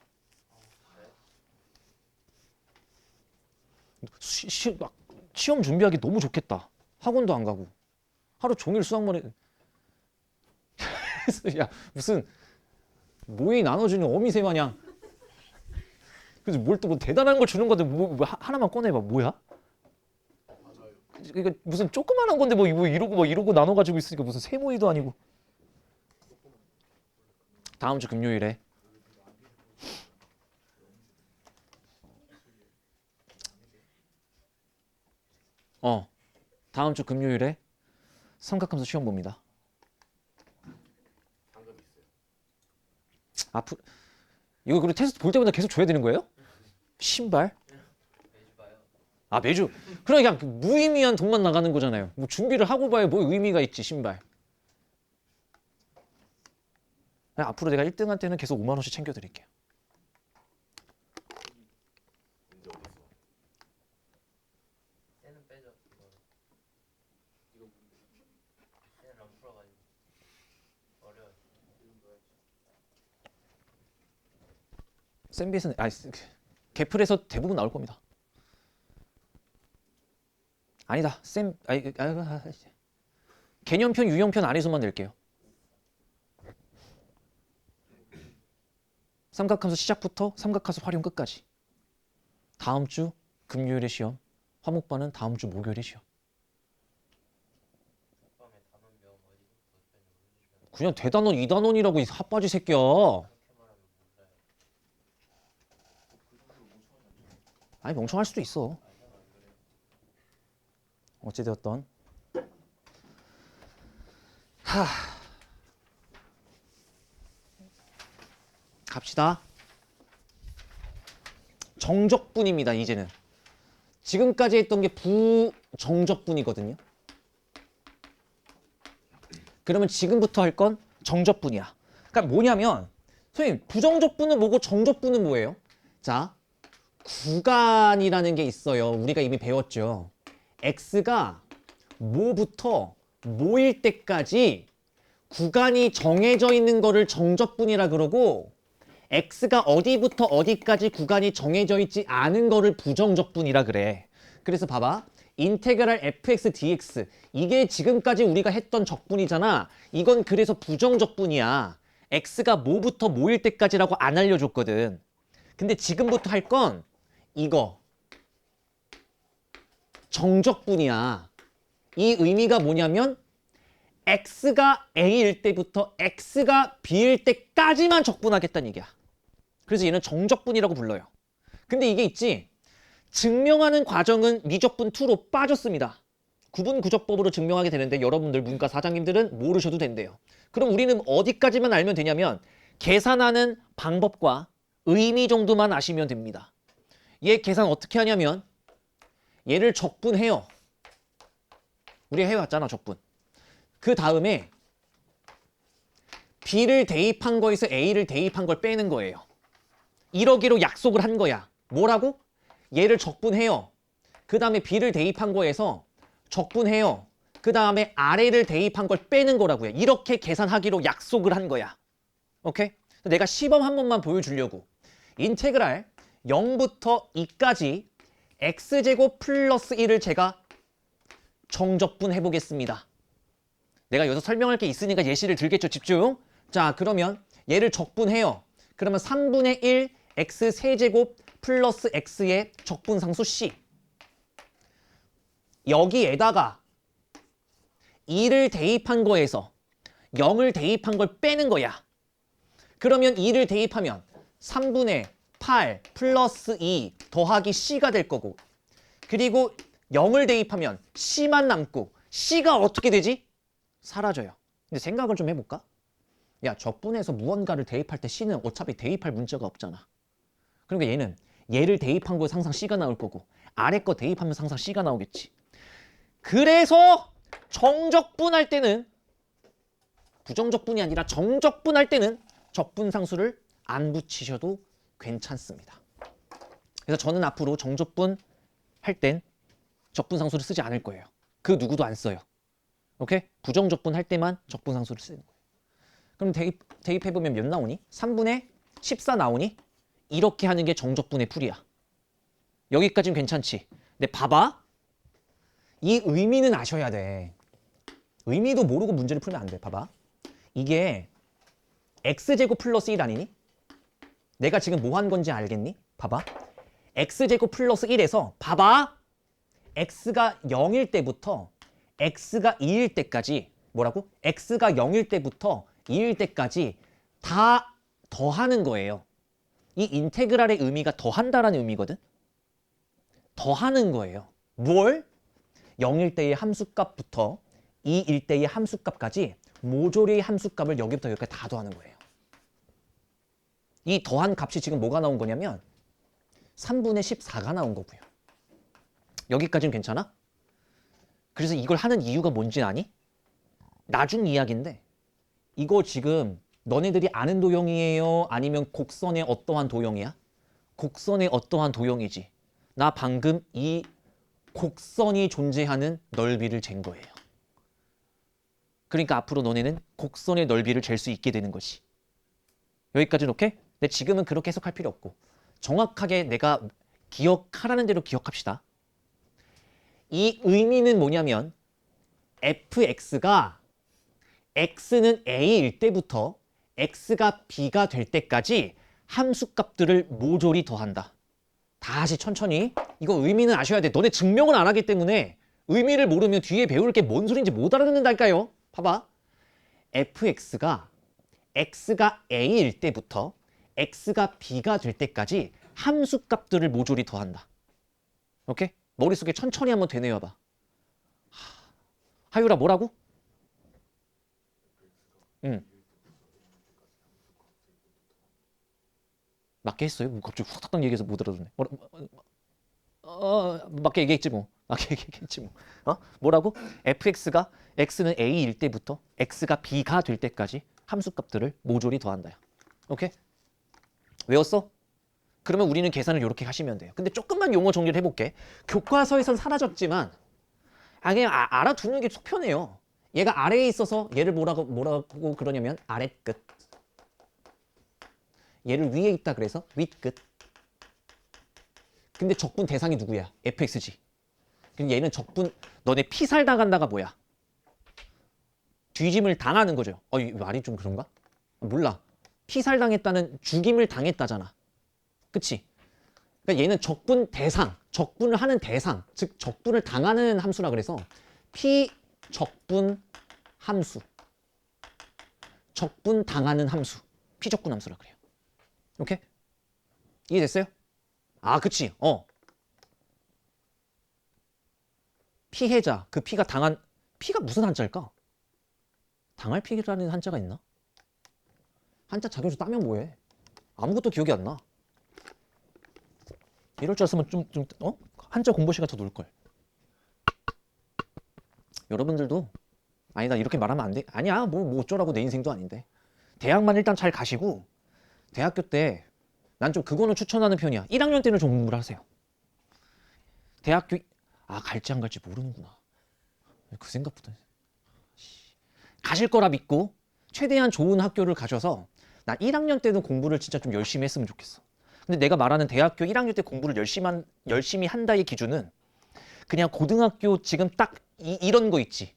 시험 준비하기 너무 좋겠다. 학원도 안 가고 하루 종일 수학만 해. 야 무슨 모의 나눠주는 어미새 마냥. 그래서 뭘 또 뭐 대단한 걸 주는 건데 뭐 하나만 꺼내봐. 뭐야? 그러니까 무슨 조그만한 건데 뭐 이러고 나눠 가지고 있으니까 무슨 세모이도 아니고. 다음 주 금요일에 다음 주 금요일에 삼각함수 시험 봅니다. 앞으로 이거 그리고 테스트 볼 때마다 계속 줘야 되는 거예요? 신발? 아 매주? 그냥 무의미한 돈만 나가는 거잖아요. 뭐 준비를 하고 봐야 뭐 의미가 있지 신발. 앞으로 내가 1등한테는 계속 5만 원씩 챙겨드릴게요. 쌤비에서는 개플에서 대부분 나올 겁니다. 아니다. 개념편, 유형편 안에서만 낼게요. 삼각함수 시작부터 삼각함수 활용 끝까지. 다음 주 금요일에 시험. 화목반은 다음 주 목요일에 시험. 그냥 대단원, 이단원이라고 이 핫바지 새끼야. 아니 멍청할 수도 있어. 어찌되었던 갑시다. 정적분입니다. 이제는 지금까지 했던 게 부정적분이거든요. 그러면 지금부터 할 건 정적분이야. 그러니까 뭐냐면 선생님 부정적분은 뭐고 정적분은 뭐예요? 자, 구간이라는 게 있어요. 우리가 이미 배웠죠. x가 뭐부터 뭐일 때까지 구간이 정해져 있는 거를 정적분이라 그러고 x가 어디부터 어디까지 구간이 정해져 있지 않은 거를 부정적분이라 그래. 그래서 봐봐. 인테그랄 fx dx 이게 지금까지 우리가 했던 적분이잖아. 이건 그래서 부정적분이야. x가 뭐부터 뭐일 때까지라고 안 알려줬거든. 근데 지금부터 할 건 이거 정적분이야. 이 의미가 뭐냐면 x가 a일 때부터 x가 b일 때까지만 적분하겠다는 얘기야. 그래서 얘는 정적분이라고 불러요. 근데 이게 있지. 증명하는 과정은 미적분 2로 빠졌습니다. 구분구적법으로 증명하게 되는데 여러분들 문과 사장님들은 모르셔도 된대요. 그럼 우리는 어디까지만 알면 되냐면 계산하는 방법과 의미 정도만 아시면 됩니다. 얘 계산 어떻게 하냐면 얘를 적분해요. 우리 해왔잖아, 적분. 그 다음에 B를 대입한 거에서 A를 대입한 걸 빼는 거예요. 이러기로 약속을 한 거야. 뭐라고? 얘를 적분해요. 그 다음에 B를 대입한 거에서 적분해요. 그 다음에 아래를 대입한 걸 빼는 거라고요. 이렇게 계산하기로 약속을 한 거야. 오케이? 내가 시범 한 번만 보여주려고. 인테그랄 0부터 2까지 x제곱 플러스 1을 제가 정적분 해보겠습니다. 내가 여기서 설명할 게 있으니까 예시를 들겠죠. 집중. 자, 그러면 얘를 적분해요. 그러면 3분의 1 x 세제곱 플러스 x의 적분상수 c. 여기에다가 2를 대입한 거에서 0을 대입한 걸 빼는 거야. 그러면 2를 대입하면 3분의 8 플러스 2 더하기 c가 될 거고, 그리고 0을 대입하면 c만 남고 c가 어떻게 되지? 사라져요. 근데 생각을 좀 해볼까? 야, 적분해서 무언가를 대입할 때 c는 어차피 대입할 문자가 없잖아. 그러니까 얘는 얘를 대입한 거에 항상 c가 나올 거고 아래 거 대입하면 항상 c가 나오겠지. 그래서 정적분할 때는, 부정적분이 아니라 정적분할 때는 적분상수를 안 붙이셔도 괜찮습니다. 그래서 저는 앞으로 정적분 할 땐 적분상수를 쓰지 않을 거예요. 그 누구도 안 써요. 오케이? 부정적분 할 때만 적분상수를 쓰는 거예요. 그럼 대입해보면 몇 나오니? 3분의 14 나오니? 이렇게 하는 게 정적분의 풀이야. 여기까지는 괜찮지? 근데 봐봐. 이 의미는 아셔야 돼. 의미도 모르고 문제를 풀면 안 돼. 봐봐. 이게 x제곱 플러스 1 아니니? 내가 지금 뭐 한 건지 알겠니? 봐봐. x제곱 플러스 1에서 봐봐. x가 0일 때부터 x가 2일 때까지, 뭐라고? x가 0일 때부터 2일 때까지 다 더하는 거예요. 이 인테그랄의 의미가 더한다라는 의미거든. 더하는 거예요. 뭘? 0일 때의 함수값부터 2일 때의 함수값까지 모조리의 함수값을 여기부터 여기까지 다 더하는 거예요. 이 더한 값이 지금 뭐가 나온 거냐면 3분의 14가 나온 거고요. 여기까지는 괜찮아? 그래서 이걸 하는 이유가 뭔지 아니? 나중 이야기인데 이거 지금 너네들이 아는 도형이에요? 아니면 곡선의 어떠한 도형이야? 곡선의 어떠한 도형이지. 나 방금 이 곡선이 존재하는 넓이를 잰 거예요. 그러니까 앞으로 너네는 곡선의 넓이를 잴 수 있게 되는 거지. 여기까지는 오케이? 근데 지금은 그렇게 해석할 필요 없고 정확하게 내가 기억하라는 대로 기억합시다. 이 의미는 뭐냐면 fx가 x는 a일 때부터 x가 b가 될 때까지 함수값들을 모조리 더한다. 다시 천천히. 이거 의미는 아셔야 돼. 너네 증명을 안 하기 때문에 의미를 모르면 뒤에 배울 게 뭔 소리인지 못 알아듣는다니까요. 봐봐. fx가 x가 a일 때부터 x가 b가 될 때까지 함수값들을 모조리 더한다. 오케이? 머릿속에 천천히 한번 되뇌어봐. 하유라 뭐라고? 응. 맞게 했어요? 뭐 갑자기 후딱딱 얘기해서 못 알아듣네. 맞게 얘기했지 뭐. 맞게 얘기했지 뭐. 뭐라고? fx가 x는 a일 때부터 x가 b가 될 때까지 함수값들을 모조리 더한다요. 오케이? 외웠어? 그러면 우리는 계산을 이렇게 하시면 돼요. 근데 조금만 용어 정리를 해볼게. 교과서에선 사라졌지만 그냥 알아두는 게 속 편해요. 얘가 아래에 있어서 얘를 뭐라고 그러냐면 아랫끝. 얘를 위에 있다 그래서 윗끝. 근데 적분 대상이 누구야? fx지. 그럼 얘는 적분, 너네 피살 당한다가 뭐야? 뒤짐을 당하는 거죠. 이 말이 좀 그런가? 몰라. 피살 당했다는 죽임을 당했다잖아. 그치? 그러니까 얘는 적분 대상, 적분을 하는 대상, 즉 적분을 당하는 함수라 그래서 피적분 함수, 적분 당하는 함수, 피적분 함수라 그래요. 오케이? 이해됐어요? 그치. 피해자, 그 피가 당한, 피가 무슨 한자일까? 당할 피라는 한자가 있나? 한자 자격증 따면 뭐해? 아무것도 기억이 안 나. 이럴 줄 알았으면 한자 공부 시간 더 놀걸. 여러분들도 아니다 이렇게 말하면 안 돼. 아니야 뭐 어쩌라고 내 인생도 아닌데. 대학만 일단 잘 가시고 대학교 때 난 좀 그거는 추천하는 편이야. 1학년 때는 좀 공부를 하세요. 대학교 갈지 안 갈지 모르는구나. 그 생각보다 가실 거라 믿고 최대한 좋은 학교를 가셔서 난 1학년 때는 공부를 진짜 좀 열심히 했으면 좋겠어. 근데 내가 말하는 대학교 1학년 때 공부를 열심히 한다의 기준은 그냥 고등학교 지금 딱 이런 거 있지.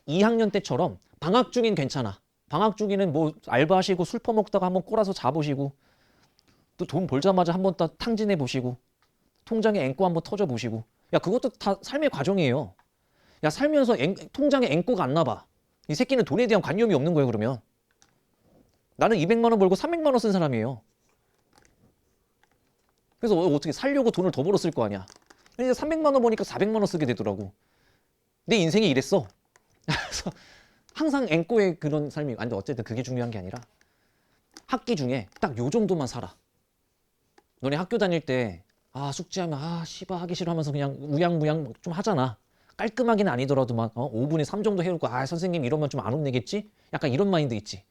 2학년 때처럼 방학 중엔 괜찮아. 방학 중에는 뭐 알바하시고 술 퍼먹다가 한번 꼬라서 자보시고 또 돈 벌자마자 한번 딱 탕진해 보시고 통장에 앵꼬 한번 터져 보시고 야 그것도 다 삶의 과정이에요. 야 살면서 통장에 앵꼬가 안 나봐. 이 새끼는 돈에 대한 관념이 없는 거예요 그러면. 나는 200만 원 벌고 300만 원 쓴 사람이에요. 그래서 어떻게 살려고 돈을 더 벌었을 거 아니야. 이제 300만 원 버니까 400만 원 쓰게 되더라고. 내 인생이 이랬어. 그래서 항상 앵꼬의 그런 삶이. 근데 어쨌든 그게 중요한 게 아니라 학기 중에 딱 요 정도만 살아. 너네 학교 다닐 때 숙제하면 씨발 하기 싫어 하면서 그냥 우양무양 좀 하잖아. 깔끔하게는 아니더라도 막 5분에 3 정도 해놓고 선생님 이러면 좀 안 혼내겠지? 약간 이런 마인드 있지.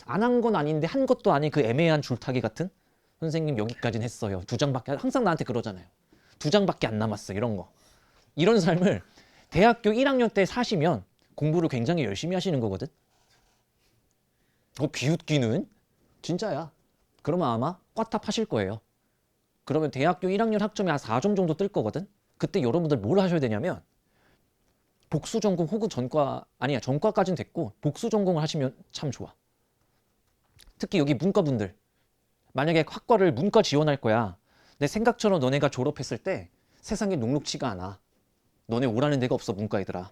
안 한 건 아닌데 한 것도 아닌 그 애매한 줄타기 같은? 선생님 여기까지는 했어요. 2장밖에 항상 나한테 그러잖아요. 2장밖에 안 남았어 이런 거. 이런 삶을 대학교 1학년 때 사시면 공부를 굉장히 열심히 하시는 거거든. 비웃기는? 진짜야. 그러면 아마 꽈탑 하실 거예요. 그러면 대학교 1학년 학점이 한 4점 정도 뜰 거거든. 그때 여러분들 뭘 하셔야 되냐면 복수 전공 혹은 전과까지는 됐고 복수 전공을 하시면 참 좋아. 특히 여기 문과분들 만약에 학과를 문과 지원할 거야. 내 생각처럼 너네가 졸업했을 때 세상에 녹록치가 않아. 너네 오라는 데가 없어 문과애들아.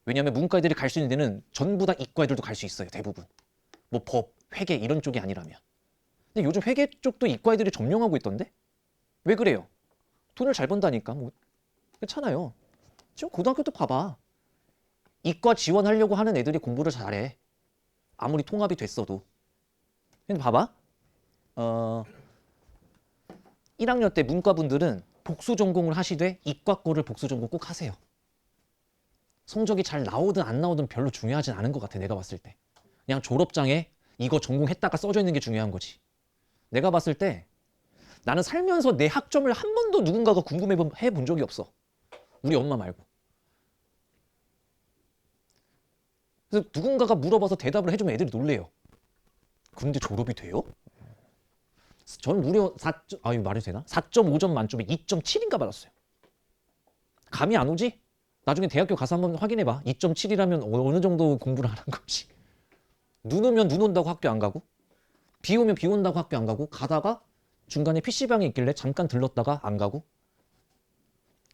왜냐하면 문과애들이 갈 수 있는 데는 전부 다 이과애들도 갈 수 있어요. 대부분. 뭐 법, 회계 이런 쪽이 아니라면. 근데 요즘 회계 쪽도 이과애들이 점령하고 있던데? 왜 그래요? 돈을 잘 번다니까. 뭐 괜찮아요. 지금 고등학교도 봐봐. 이과 지원하려고 하는 애들이 공부를 잘해. 아무리 통합이 됐어도. 근데 봐봐. 1학년 때 문과분들은 복수 전공을 하시되 이과 거를 복수 전공 꼭 하세요. 성적이 잘 나오든 안 나오든 별로 중요하진 않은 것 같아. 내가 봤을 때. 그냥 졸업장에 이거 전공했다가 써져 있는 게 중요한 거지. 내가 봤을 때 나는 살면서 내 학점을 한 번도 누군가가 궁금해 본 적이 없어. 우리 엄마 말고. 그래서 누군가가 물어봐서 대답을 해주면 애들이 놀래요. 근데 졸업이 돼요? 저는 무려 4. 아유 말해도 되나? 4.5점 만점에 2.7인가 받았어요. 감이 안 오지? 나중에 대학교 가서 한번 확인해봐. 2.7이라면 어느 정도 공부를 하는 건지. 눈 오면 눈 온다고 학교 안 가고, 비 오면 비 온다고 학교 안 가고, 가다가 중간에 PC방에 있길래 잠깐 들렀다가 안 가고,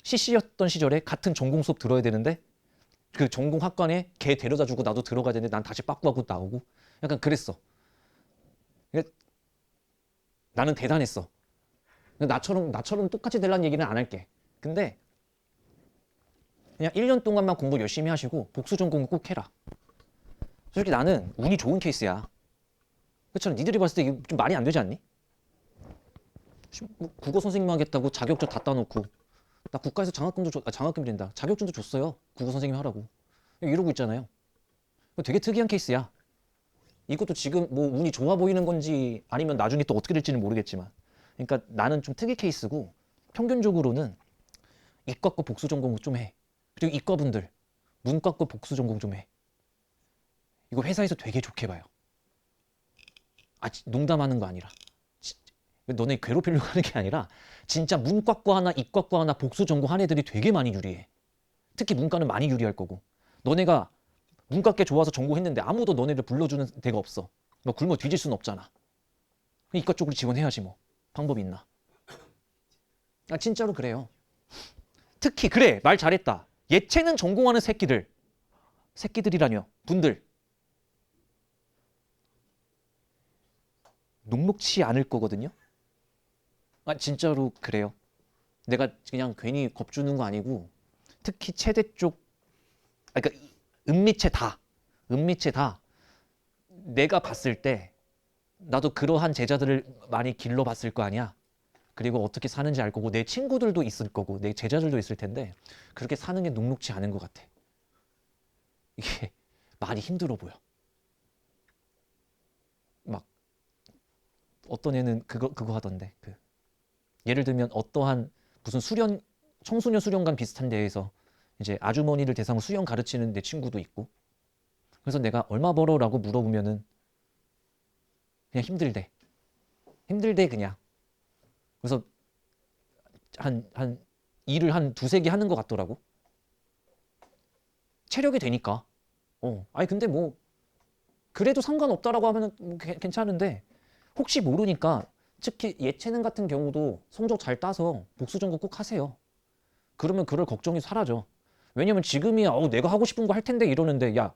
CC였던 시절에 같은 전공 수업 들어야 되는데 그 전공 학과에 걔 데려다 주고 나도 들어가야 되는데 난 다시 빠꾸하고 나오고, 약간 그랬어. 그러니까 나는 대단했어. 나처럼 똑같이 되려는 얘기는 안 할게. 근데 그냥 1년 동안만 공부 열심히 하시고 복수 전공 꼭 해라. 솔직히 나는 운이 좋은 케이스야. 그렇잖아. 니들이 봤을 때 이게 좀 말이 안 되지 않니? 뭐 국어 선생님 하겠다고 자격증 다 따놓고, 나 국가에서 장학금이 된다. 자격증도 줬어요. 국어 선생님 하라고. 이러고 있잖아요. 되게 특이한 케이스야. 이것도 지금 뭐 운이 좋아 보이는 건지 아니면 나중에 또 어떻게 될지는 모르겠지만, 그러니까 나는 좀 특이 케이스고, 평균적으로는 이과 거 복수 전공 좀 해. 그리고 이과분들 문과 거 복수 전공 좀 해. 이거 회사에서 되게 좋게 봐요. 농담하는 거 아니라. 너네 괴롭히려고 하는 게 아니라 진짜 문과과 하나 이과과 하나 복수 전공한 애들이 되게 많이 유리해. 특히 문과는 많이 유리할 거고. 너네가 문과께 좋아서 전공했는데 아무도 너네를 불러주는 데가 없어. 너 굶어 뒤질 수는 없잖아. 이과 쪽으로 지원해야지 뭐. 방법이 있나. 진짜로 그래요. 특히 그래 말 잘했다. 예체능 전공하는 새끼들이라뇨. 분들. 녹록치 않을 거거든요. 진짜로 그래요. 내가 그냥 괜히 겁주는 거 아니고, 특히 체대 쪽, 그러니까 은미체 다 내가 봤을 때 나도 그러한 제자들을 많이 길러봤을 거 아니야. 그리고 어떻게 사는지 알 거고, 내 친구들도 있을 거고, 내 제자들도 있을 텐데 그렇게 사는 게 녹록치 않은 것 같아. 이게 많이 힘들어 보여. 막 어떤 애는 그거 하던데, 예를 들면 어떠한 무슨 청소년 수련관 비슷한 데에서 이제 아주머니를 대상으로 수영 가르치는 내 친구도 있고, 그래서 내가 얼마 벌어라고 물어보면은 그냥 힘들대 그냥. 그래서 일을 한 두세 개 하는 것 같더라고. 체력이 되니까. 근데 뭐 그래도 상관없다라고 하면 괜찮은데, 혹시 모르니까 특히 예체능 같은 경우도 성적 잘 따서 복수 전공 꼭 하세요. 그러면 그럴 걱정이 사라져. 왜냐면 지금이야 내가 하고 싶은 거 할 텐데 이러는데, 야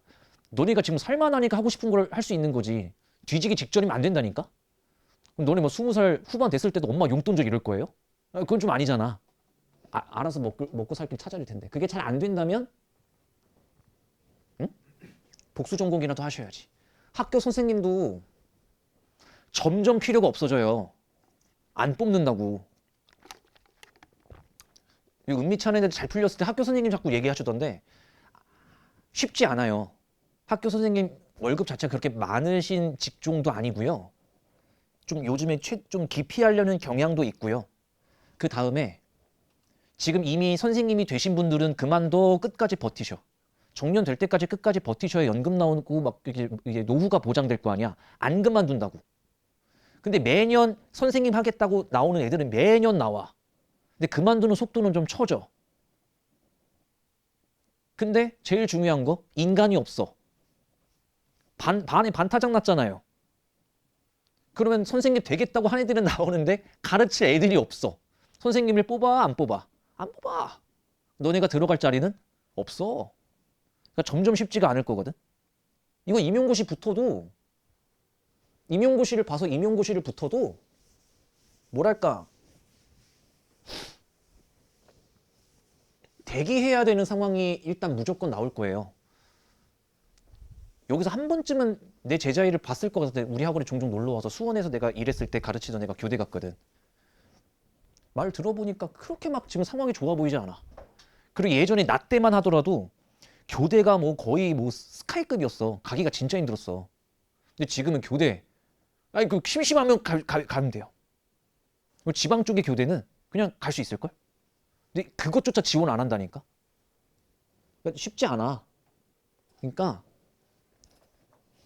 너네가 지금 살만하니까 하고 싶은 걸 할 수 있는 거지. 뒤지기 직전이면 안 된다니까. 그럼 너네 뭐 20살 후반 됐을 때도 엄마 용돈 줘 이럴 거예요? 그건 좀 아니잖아. 알아서 먹고 살 길 찾아야 텐데. 그게 잘 안 된다면 응? 복수 전공이라도 하셔야지. 학교 선생님도 점점 필요가 없어져요. 안 뽑는다고. 은미찬 애들 잘 풀렸을 때 학교 선생님 자꾸 얘기하시던데 쉽지 않아요. 학교 선생님 월급 자체가 그렇게 많으신 직종도 아니고요. 좀 요즘에 좀 기피하려는 경향도 있고요. 그 다음에 지금 이미 선생님이 되신 분들은 그만둬 끝까지 버티셔. 정년 될 때까지 끝까지 버티셔야 연금 나오고 막 이게 노후가 보장될 거 아니야. 안 그만둔다고. 근데 매년 선생님 하겠다고 나오는 애들은 매년 나와. 근데 그만두는 속도는 좀 처져. 근데 제일 중요한 거, 인간이 없어. 반에 반타작 났잖아요. 그러면 선생님 되겠다고 한 애들은 나오는데 가르칠 애들이 없어. 선생님을 뽑아 안 뽑아? 안 뽑아. 너네가 들어갈 자리는 없어. 그러니까 점점 쉽지가 않을 거거든. 이거 임용고시 붙어도, 임용고시를 봐서 임용고시를 붙어도 뭐랄까 대기해야 되는 상황이 일단 무조건 나올 거예요. 여기서 한 번쯤은 내 제자일을 봤을 것 같은데, 우리 학원에 종종 놀러 와서 수원에서 내가 일했을 때 가르치던 애가 교대 갔거든. 말 들어보니까 그렇게 막 지금 상황이 좋아 보이지 않아. 그리고 예전에 나 때만 하더라도 교대가 뭐 거의 뭐 스카이급이었어. 가기가 진짜 힘들었어. 근데 지금은 교대, 그 심심하면 가면 돼요. 지방 쪽의 교대는 그냥 갈 수 있을걸? 근데 그것조차 지원 안 한다니까? 그러니까 쉽지 않아. 그러니까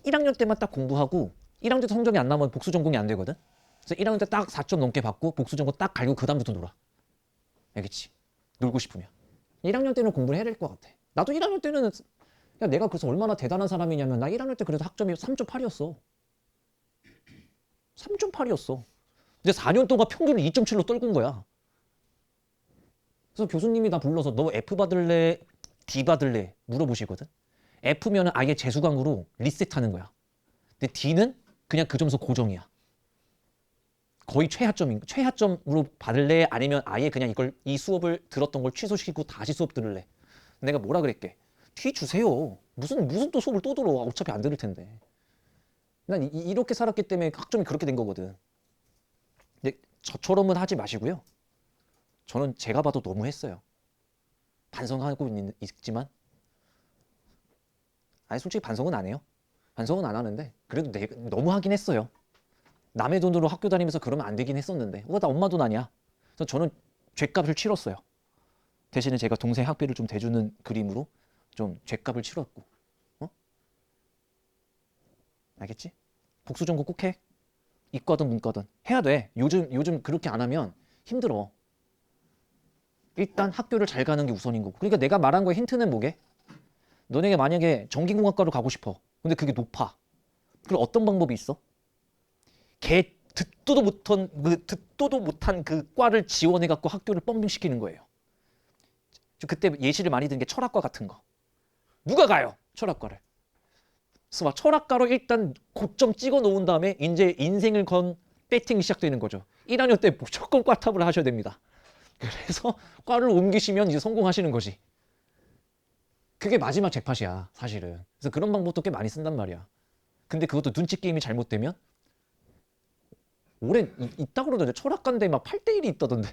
1학년 때만 딱 공부하고 1학년 때 성적이 안 나오면 복수 전공이 안 되거든? 그래서 1학년 때 딱 4점 넘게 받고 복수전공 딱 갈고 그 다음부터 놀아. 알겠지? 놀고 싶으면. 1학년 때는 공부를 해야 될 것 같아. 나도 1학년 때는 야, 내가 그래서 얼마나 대단한 사람이냐면 나 1학년 때 그래도 학점이 3.8이었어. 3.8이었어. 근데 4년 동안 평균을 2.7로 떨군 거야. 그래서 교수님이 나 불러서 너 F 받을래? D 받을래? 물어보시거든. F면은 아예 재수강으로 리셋하는 거야. 근데 D는 그냥 그 점수 고정이야. 거의 최하점으로 받을래? 아니면 아예 그냥 이 수업을 들었던 걸 취소시키고 다시 수업 들을래? 내가 뭐라 그랬게? D 주세요. 무슨 또 수업을 또 들어? 어차피 안 들을 텐데. 난 이렇게 살았기 때문에 학점이 그렇게 된 거거든. 근데 저처럼은 하지 마시고요. 저는 제가 봐도 너무 했어요. 반성하고 있지만 아니 솔직히 반성은 안 해요. 반성은 안 하는데 그래도 너무 하긴 했어요. 남의 돈으로 학교 다니면서 그러면 안 되긴 했었는데 그거 다 엄마 돈 아니야. 그래서 저는 죗값을 치렀어요. 대신에 제가 동생 학비를 좀 대주는 그림으로 좀 죗값을 치렀고. 어? 알겠지? 복수전공 꼭 해. 이과든 문과든 해야 돼. 요즘 그렇게 안 하면 힘들어. 일단 학교를 잘 가는 게 우선인 거고. 그러니까 내가 말한 거의 힌트는 뭐게? 너네가 만약에 전기공학과로 가고 싶어. 근데 그게 높아. 그럼 어떤 방법이 있어? 듣도도 못한 그 과를 지원해 갖고 학교를 뻥빙시키는 거예요. 그때 예시를 많이 든 게 철학과 같은 거. 누가 가요? 철학과를. 그래서 막 철학과로 일단 고점 찍어 놓은 다음에 이제 인생을 건 배팅이 시작되는 거죠. 1학년 때 무조건 과탑을 하셔야 됩니다. 그래서 과를 옮기시면 이제 성공하시는 거지. 그게 마지막 잭팟이야, 사실은. 그래서 그런 방법도 꽤 많이 쓴단 말이야. 근데 그것도 눈치 게임이 잘못되면 올해 있다 그러던데 철학과인데 막 8대1이 있다던데.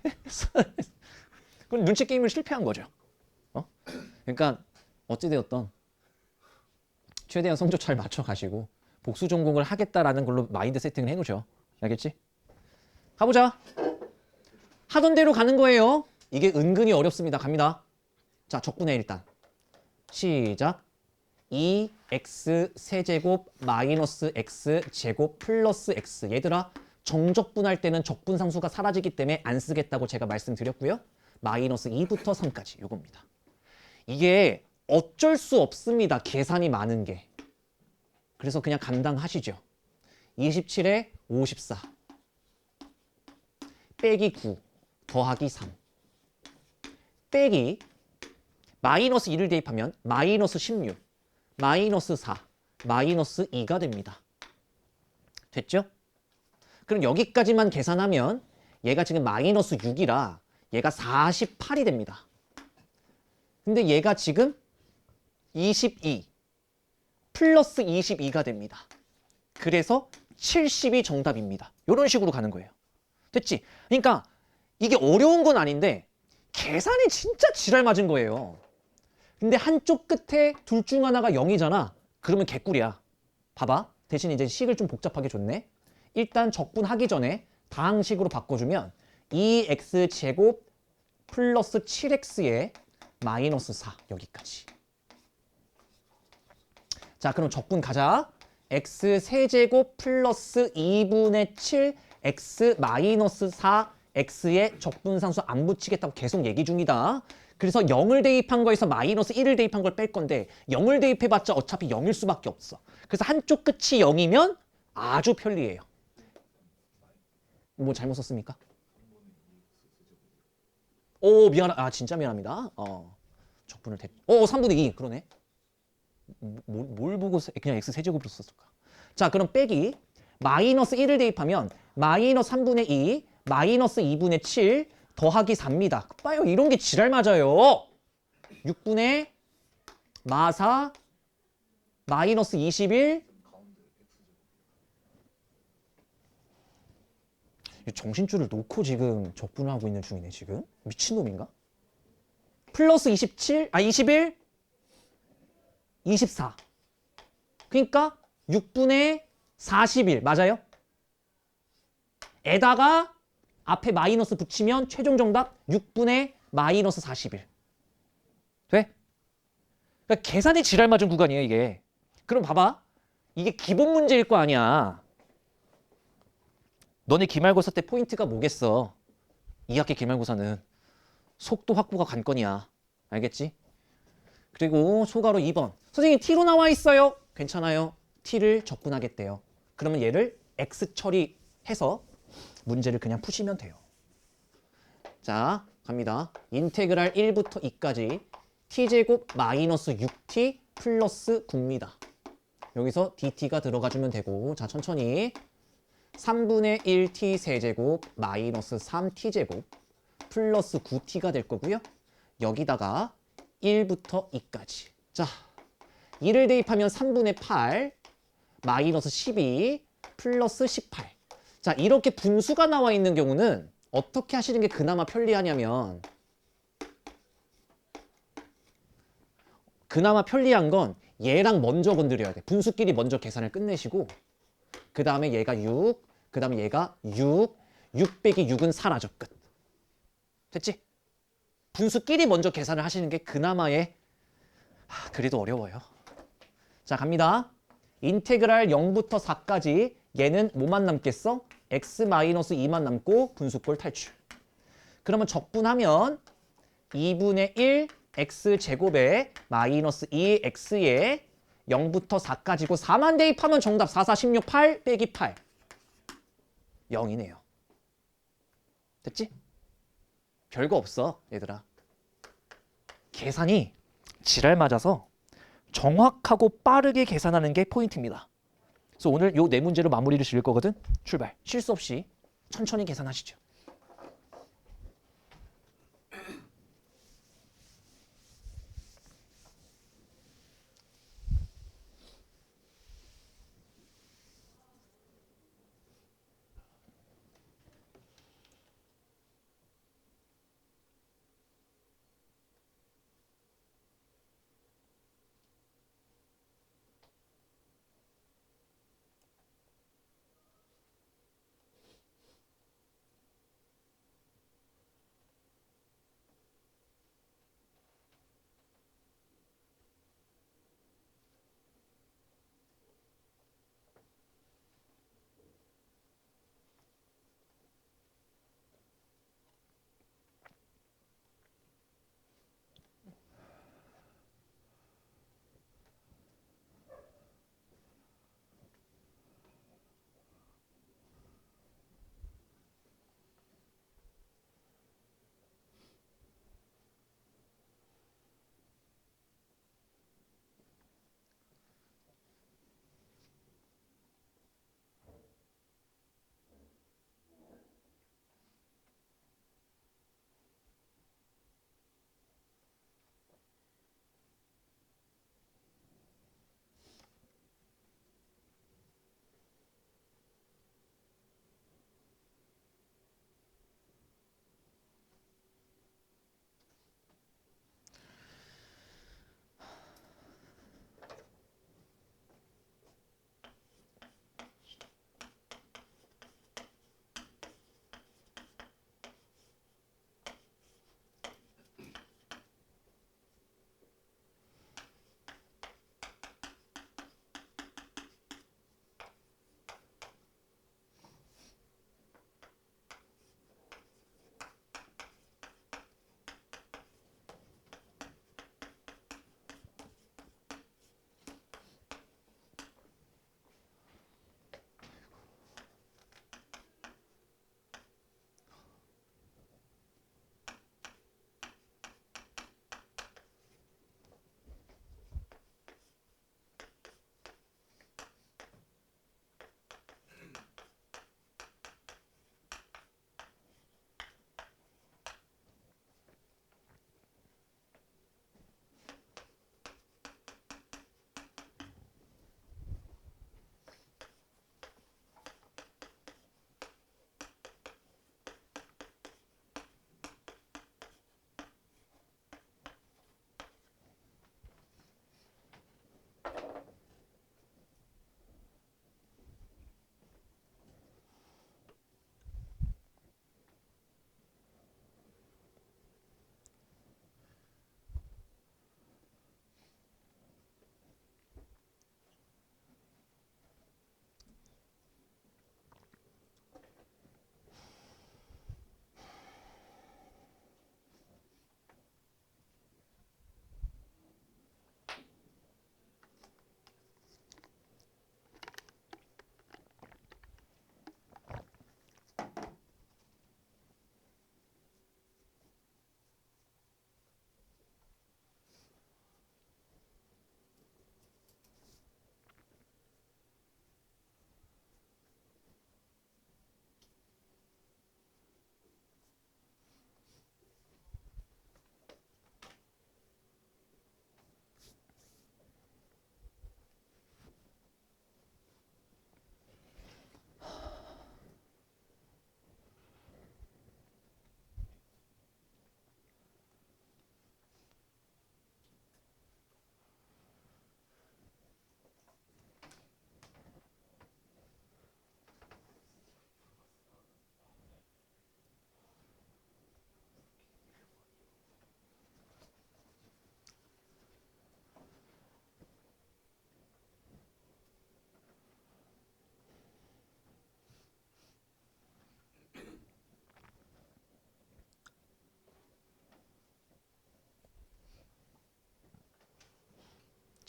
그건 눈치 게임을 실패한 거죠. 그러니까 어찌되었던 최대한 성적 잘 맞춰 가시고 복수 전공을 하겠다라는 걸로 마인드 세팅을 해놓으셔. 알겠지? 가보자. 하던 대로 가는 거예요. 이게 은근히 어렵습니다. 갑니다. 자, 적분해 일단. 시작. 2x 세제곱 마이너스 x 제곱 플러스 x. 얘들아, 정적분할 때는 적분상수가 사라지기 때문에 안 쓰겠다고 제가 말씀드렸고요. 마이너스 2부터 3까지 요겁니다. 이게 어쩔 수 없습니다. 계산이 많은 게. 그래서 그냥 감당하시죠. 27에 54 빼기 9 더하기 3 빼기 마이너스 2를 대입하면 마이너스 16 마이너스 4 마이너스 2가 됩니다. 됐죠? 그럼 여기까지만 계산하면 얘가 지금 마이너스 6이라 얘가 48이 됩니다. 근데 얘가 지금 22 플러스 22가 됩니다. 그래서 70이 정답입니다. 이런 식으로 가는 거예요. 됐지? 그러니까 이게 어려운 건 아닌데 계산이 진짜 지랄 맞은 거예요. 근데 한쪽 끝에 둘 중 하나가 0이잖아. 그러면 개꿀이야. 봐봐. 대신 이제 식을 좀 복잡하게 줬네. 일단 적분하기 전에 다항식으로 바꿔주면 2x 제곱 플러스 7x에 마이너스 4 여기까지. 자, 그럼 적분 가자. x 세제곱 플러스 2분의 7 x 마이너스 4 x에 적분상수 안 붙이겠다고 계속 얘기 중이다. 그래서 0을 대입한 거에서 마이너스 1을 대입한 걸 뺄 건데 0을 대입해봤자 어차피 0일 수밖에 없어. 그래서 한쪽 끝이 0이면 아주 편리해요. 뭐 잘못 썼습니까? 오, 진짜 미안합니다. 적분을 3분의 2 그러네. 뭘 보고 그냥 x 세제곱으로 썼을까? 자, 그럼 빼기 마이너스 1을 대입하면 마이너스 3분의 2 마이너스 2분의 7 더하기 4입니다. 봐요, 이런 게 지랄 맞아요. 6분의 마4 마이너스 21 정신줄을 놓고 지금 적분을 하고 있는 중이네. 지금 미친놈인가? 플러스 21 24 그러니까 6분의 41 맞아요? 에다가 앞에 마이너스 붙이면 최종 정답 6분의 마이너스 41 돼? 그러니까 계산이 지랄 맞은 구간이에요 이게. 그럼 봐봐, 이게 기본 문제일 거 아니야. 너네 기말고사 때 포인트가 뭐겠어? 2학기 기말고사는 속도 확보가 관건이야. 알겠지? 그리고 소가로 2번. 선생님 t로 나와 있어요. 괜찮아요. t를 적분하겠대요. 그러면 얘를 x 처리해서 문제를 그냥 푸시면 돼요. 자, 갑니다. 인테그랄 1부터 2까지 t제곱 마이너스 6t 플러스 9입니다. 여기서 dt가 들어가주면 되고, 자, 천천히 3분의 1t 세제곱 마이너스 3t제곱 플러스 9t가 될 거고요. 여기다가 1부터 2까지. 자, 2를 대입하면 3분의 8 마이너스 12 플러스 18. 자, 이렇게 분수가 나와 있는 경우는 어떻게 하시는 게 그나마 편리하냐면, 그나마 편리한 건 얘랑 먼저 건드려야 돼. 분수끼리 먼저 계산을 끝내시고, 그 다음에 얘가 6, 그 다음에 얘가 6, 6 빼기 6은 사라져. 끝. 됐지? 분수끼리 먼저 계산을 하시는 게 그나마의, 그래도 어려워요. 자, 갑니다. 인테그랄 0부터 4까지 얘는 뭐만 남겠어? x-2만 남고 분수꼴 탈출. 그러면 적분하면 2분의 1 x제곱에 마이너스 2x에 0부터 4까지고 4만 대입하면 정답 4, 4, 16, 8 빼기 8. 0이네요. 됐지? 별거 없어, 얘들아. 계산이 지랄 맞아서 정확하고 빠르게 계산하는 게 포인트입니다. 그래서 오늘 요 네 문제로 마무리를 지을 거거든. 출발. 실수 없이 천천히 계산하시죠.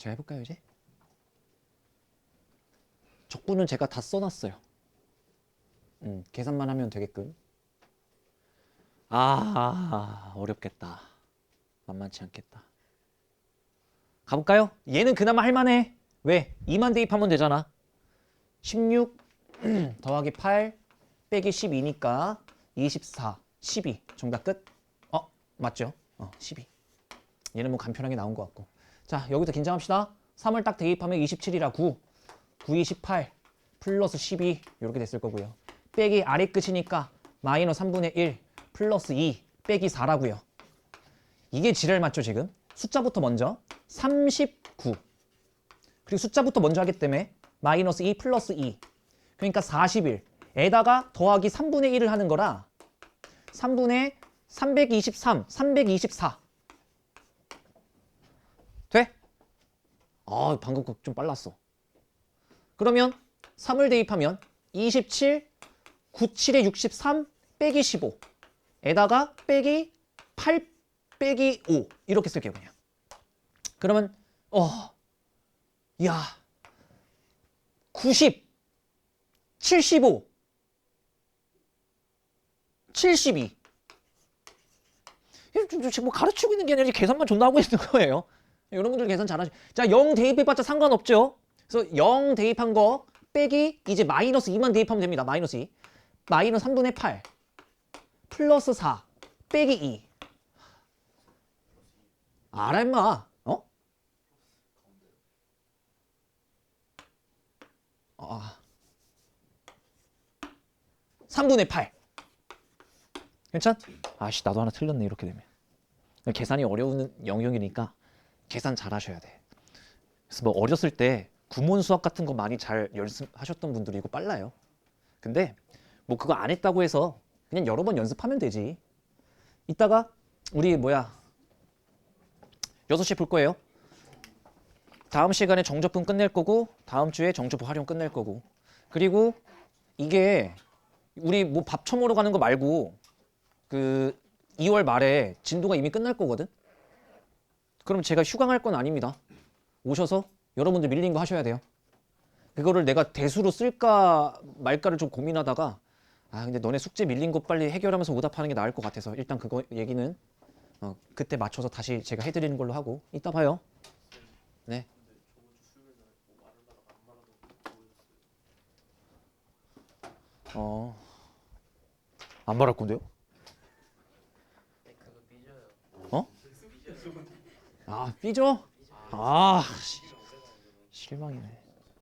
제가 해볼까요 이제? 적분은 제가 다 써놨어요. 계산만 하면 되게끔. 어렵겠다. 만만치 않겠다. 가볼까요? 얘는 그나마 할만해. 왜? 2만 대입하면 되잖아. 16 더하기 8 빼기 12니까 24, 12. 정답 끝? 맞죠? 12. 얘는 뭐 간편하게 나온 것 같고. 자, 여기서 긴장합시다. 3을 딱 대입하면 27이라 9. 9, 28 플러스 12 이렇게 됐을 거고요. 빼기 아래 끝이니까 마이너스 3분의 1 플러스 2 빼기 4라고요. 이게 지랄 맞죠 지금? 숫자부터 먼저 39 그리고 숫자부터 먼저 하기 때문에 마이너스 2 플러스 2 그러니까 41에다가 더하기 3분의 1을 하는 거라 3분의 323 324 돼? 방금 거 좀 빨랐어. 그러면 3을 대입하면 27 97에 63 빼기 15 에다가 빼기 8 빼기 5 이렇게 쓸게요 그냥. 그러면 야 90 75 72 지금 뭐 가르치고 있는 게 아니라 계산만 존나 하고 있는 거예요. 여러분들 계산 잘하시. 자, 0 대입해봤자 상관없죠. 그래서 0 대입한 거 빼기 이제 마이너스 2만 대입하면 됩니다. 마이너스 2 마이너스 3분의 8 플러스 4 빼기 2 알아 임마. 3분의 8 괜찮? 아씨 나도 하나 틀렸네 이렇게 되면. 계산이 어려운 영역이니까 계산 잘 하셔야 돼. 그래서 뭐 어렸을 때 구몬 수학 같은 거 많이 잘 연습하셨던 분들이 이거 빨라요. 근데 뭐 그거 안 했다고 해서 그냥 여러 번 연습하면 되지. 이따가 우리 6시에 볼 거예요. 다음 시간에 정적분 끝낼 거고 다음 주에 정적분 활용 끝낼 거고. 그리고 이게 우리 뭐 밥 처먹으러 가는 거 말고 그 2월 말에 진도가 이미 끝날 거거든. 그럼 제가 휴강할 건 아닙니다. 오셔서 여러분들 밀린 거 하셔야 돼요. 그거를 내가 대수로 쓸까 말까를 좀 고민하다가 근데 너네 숙제 밀린 거 빨리 해결하면서 오답하는 게 나을 것 같아서 일단 그거 얘기는 그때 맞춰서 다시 제가 해드리는 걸로 하고 이따 봐요. 네. 안 말할 건데요? 삐져? 실망이네.